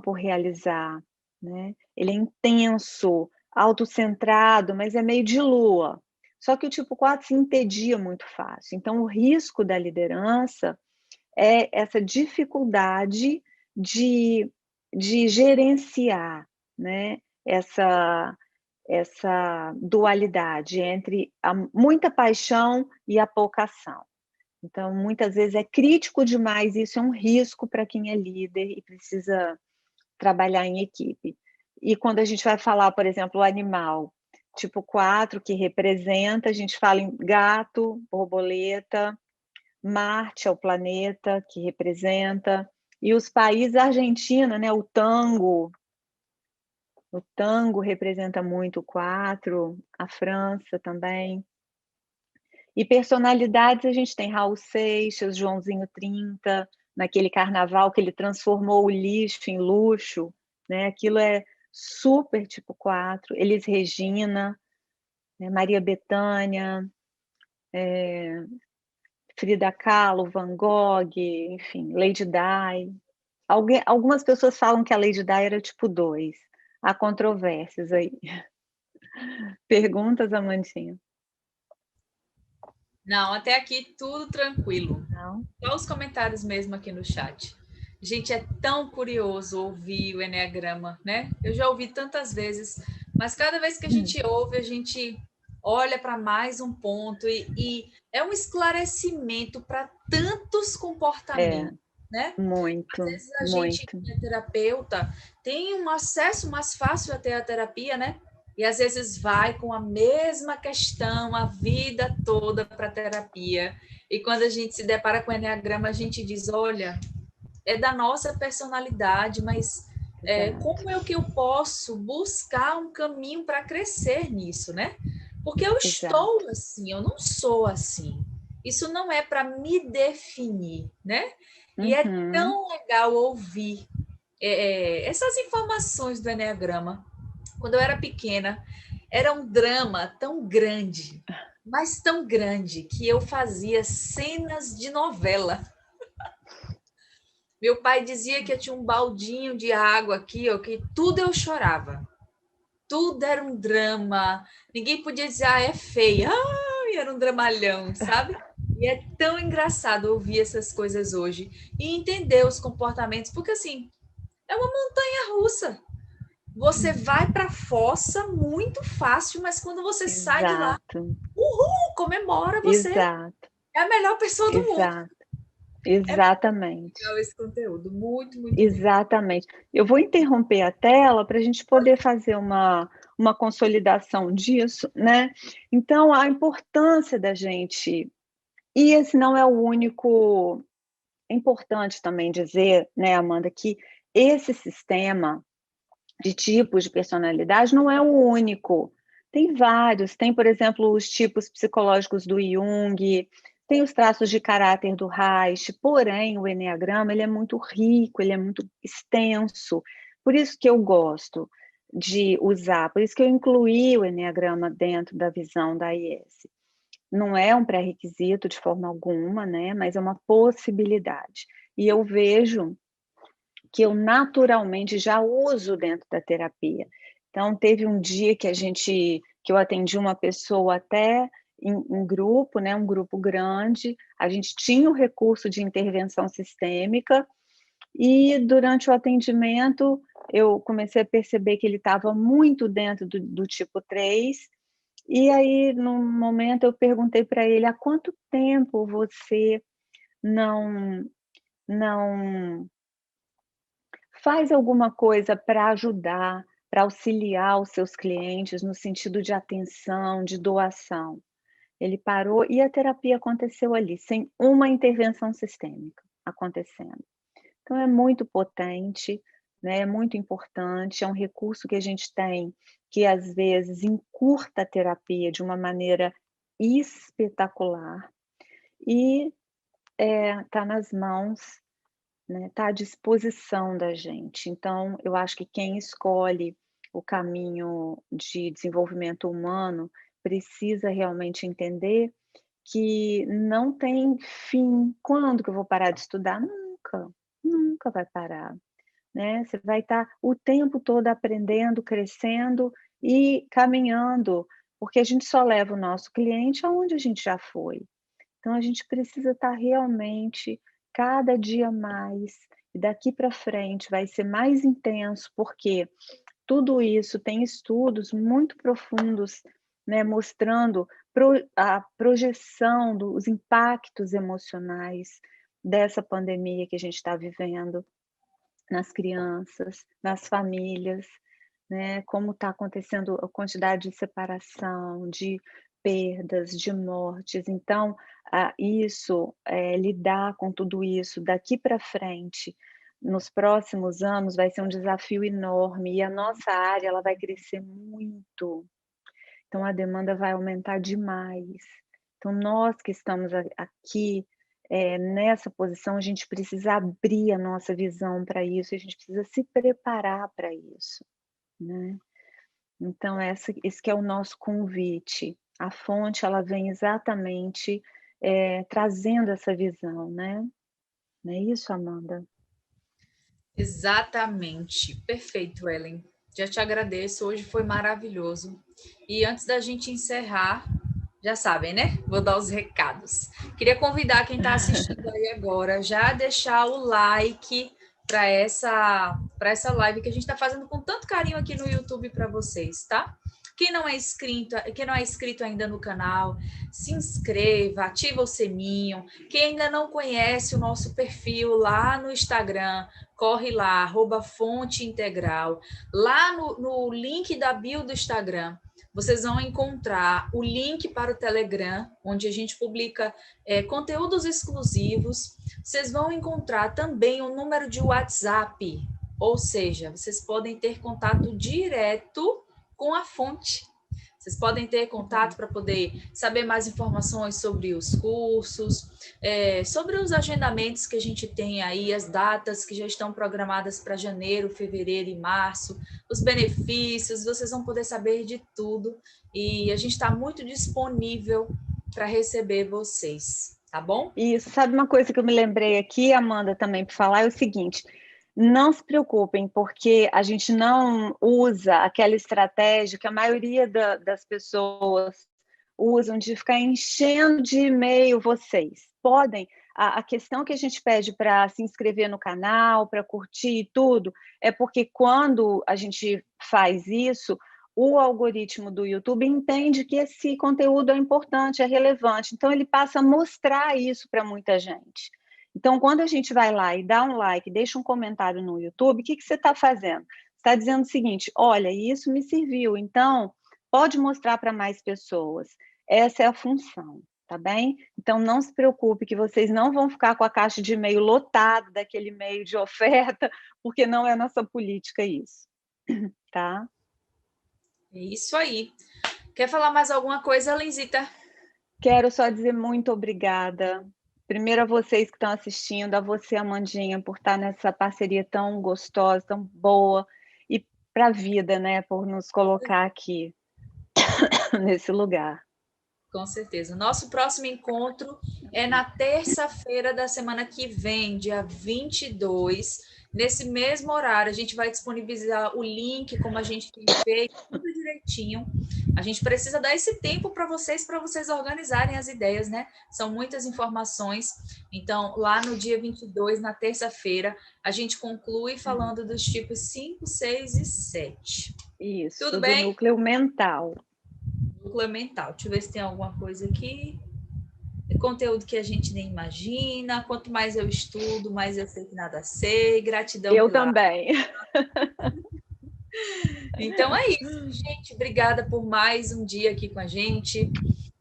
por realizar, né? Ele é intenso, autocentrado, mas é meio de lua. Só que o tipo 4 se entedia muito fácil. Então, o risco da liderança é essa dificuldade de gerenciar, né? Essa dualidade entre muita paixão e a pouca ação. Então, muitas vezes é crítico demais, e isso é um risco para quem é líder e precisa trabalhar em equipe. E quando a gente vai falar, por exemplo, o animal, tipo 4, que representa, a gente fala em gato, borboleta, Marte é o planeta que representa, e os países, a Argentina, né, o tango representa muito o 4, a França também. E personalidades, a gente tem Raul Seixas, Joãozinho 30, naquele carnaval que ele transformou o lixo em luxo, né? Aquilo é super tipo 4. Elis Regina, né? Maria Bethânia, Frida Kahlo, Van Gogh, enfim, Lady Di. Algumas pessoas falam que a Lady Di era tipo 2. Há controvérsias aí. Perguntas, Amandinha? Não, até aqui tudo tranquilo. Não? Só os comentários mesmo aqui no chat. Gente, é tão curioso ouvir o Enneagrama, né? Eu já ouvi tantas vezes, mas cada vez que a gente ouve, a gente olha para mais um ponto e é um esclarecimento para tantos É, comportamentos, né? Às muito, vezes a gente, muito. que é terapeuta, tem um acesso mais fácil até a terapia, né? E às vezes vai com a mesma questão a vida toda para a terapia. E quando a gente se depara com o Enneagrama, a gente diz: olha, é da nossa personalidade, mas como é que eu posso buscar um caminho para crescer nisso, né? Porque eu Exato. estou assim, eu não sou assim. Isso não é para me definir, né? E é Uhum. tão legal ouvir essas informações do Enneagrama. Quando eu era pequena, era um drama tão grande, mas tão grande, que eu fazia cenas de novela. Meu pai dizia que eu tinha um baldinho de água aqui, ó, que tudo eu chorava. Tudo era um drama. Ninguém podia dizer, é feia. Ai, era um dramalhão, sabe? E é tão engraçado ouvir essas coisas hoje e entender os comportamentos, porque assim, é uma montanha russa. Você vai para a fossa muito fácil, mas quando você sai de lá, Exato, comemora, você exato, é a melhor pessoa do mundo. exato, É muito exatamente, legal esse conteúdo, muito, muito mesmo. exatamente. Eu vou interromper a tela para a gente poder fazer uma consolidação disso, né? Então, a importância da gente, e esse não é o único, é importante também dizer, né, Amanda, que esse sistema de tipos de personalidade não é o único. Tem vários. Tem, por exemplo, os tipos psicológicos do Jung, tem os traços de caráter do Reich, porém, o Enneagrama ele é muito rico, ele é muito extenso. Por isso que eu gosto de usar, por isso que eu incluí o Enneagrama dentro da visão da IS. Não é um pré-requisito de forma alguma, né? Mas é uma possibilidade. E eu vejo que eu naturalmente já uso dentro da terapia. Então, teve um dia que eu atendi uma pessoa até em grupo, né, um grupo grande, a gente tinha o recurso de intervenção sistêmica, e durante o atendimento eu comecei a perceber que ele estava muito dentro do tipo 3, e aí, num momento, eu perguntei para ele: há quanto tempo você não, não faz alguma coisa para ajudar, para auxiliar os seus clientes no sentido de atenção, de doação? Ele parou e a terapia aconteceu ali, sem uma intervenção sistêmica acontecendo. Então é muito potente, né, é muito importante, é um recurso que a gente tem que às vezes encurta a terapia de uma maneira espetacular e está nas mãos, né, está à disposição da gente. Então, eu acho que quem escolhe o caminho de desenvolvimento humano precisa realmente entender que não tem fim. Quando que eu vou parar de estudar? Nunca, nunca vai parar, né? Você vai estar o tempo todo aprendendo, crescendo e caminhando, porque a gente só leva o nosso cliente aonde a gente já foi. Então a gente precisa estar realmente cada dia mais, e daqui para frente vai ser mais intenso, porque tudo isso tem estudos muito profundos, né, mostrando a projeção dos impactos emocionais dessa pandemia que a gente está vivendo nas crianças, nas famílias, né, como está acontecendo a quantidade de separação, de perdas, de mortes. Então, lidar com tudo isso daqui para frente, nos próximos anos, vai ser um desafio enorme e a nossa área ela vai crescer muito. Então a demanda vai aumentar demais. Então nós que estamos aqui, nessa posição, a gente precisa abrir a nossa visão para isso, a gente precisa se preparar para isso, né. Então esse que é o nosso convite. A fonte ela vem exatamente, trazendo essa visão, né. Não é isso, Amanda? Exatamente. Perfeito, Ellen. Já te agradeço, hoje foi maravilhoso. E antes da gente encerrar, já sabem, né? Vou dar os recados. Queria convidar quem está assistindo aí agora já a deixar o like para essa live que a gente está fazendo com tanto carinho aqui no YouTube para vocês, tá? Quem não é inscrito ainda no canal, se inscreva, ativa o sininho. Quem ainda não conhece o nosso perfil lá no Instagram, corre lá, @fonte integral. Lá no link da bio do Instagram, vocês vão encontrar o link para o Telegram, onde a gente publica conteúdos exclusivos. Vocês vão encontrar também o número de WhatsApp, ou seja, vocês podem ter contato direto com a fonte. Vocês podem ter contato para poder saber mais informações sobre os cursos, sobre os agendamentos que a gente tem aí, as datas que já estão programadas para janeiro, fevereiro e março, os benefícios, vocês vão poder saber de tudo e a gente está muito disponível para receber vocês, tá bom? Isso, sabe uma coisa que eu me lembrei aqui, Amanda, também para falar, é o seguinte: não se preocupem, porque a gente não usa aquela estratégia que a maioria das pessoas usam de ficar enchendo de e-mail vocês. Podem, a questão que a gente pede para se inscrever no canal, para curtir e tudo, é porque quando a gente faz isso, o algoritmo do YouTube entende que esse conteúdo é importante, é relevante, então ele passa a mostrar isso para muita gente. Então, quando a gente vai lá e dá um like, deixa um comentário no YouTube, o que você está fazendo? Está dizendo o seguinte: olha, isso me serviu, então pode mostrar para mais pessoas. Essa é a função, tá bem? Então não se preocupe que vocês não vão ficar com a caixa de e-mail lotada daquele e-mail de oferta, porque não é nossa política isso, tá? É isso aí. Quer falar mais alguma coisa, Lenzita? Quero só dizer muito obrigada. Primeiro a vocês que estão assistindo, a você, Amandinha, por estar nessa parceria tão gostosa, tão boa, e para a vida, né, por nos colocar aqui nesse lugar. Com certeza. Nosso próximo encontro é na terça-feira da semana que vem, dia 22, nesse mesmo horário. A gente vai disponibilizar o link, como a gente tem feito, tudo direitinho. A gente precisa dar esse tempo para vocês organizarem as ideias, né? São muitas informações. Então, lá no dia 22, na terça-feira, a gente conclui falando dos tipos 5, 6 e 7. Isso, Tudo do bem? núcleo mental. Núcleo mental. Deixa eu ver se tem alguma coisa aqui. É conteúdo que a gente nem imagina. Quanto mais eu estudo, mais eu sei que nada sei. Gratidão Eu pela... também. Então é isso, gente. Obrigada por mais um dia aqui com a gente.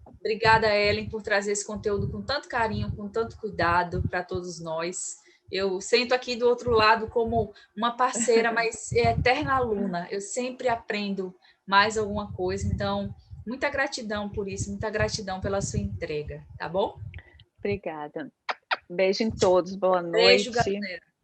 Obrigada, Ellen, por trazer esse conteúdo com tanto carinho, com tanto cuidado para todos nós. Eu sento aqui do outro lado como uma parceira, mas é eterna aluna. Eu sempre aprendo mais alguma coisa. Então, muita gratidão por isso, muita gratidão pela sua entrega, tá bom? Obrigada. Beijo em todos, boa Beijo, noite. galera.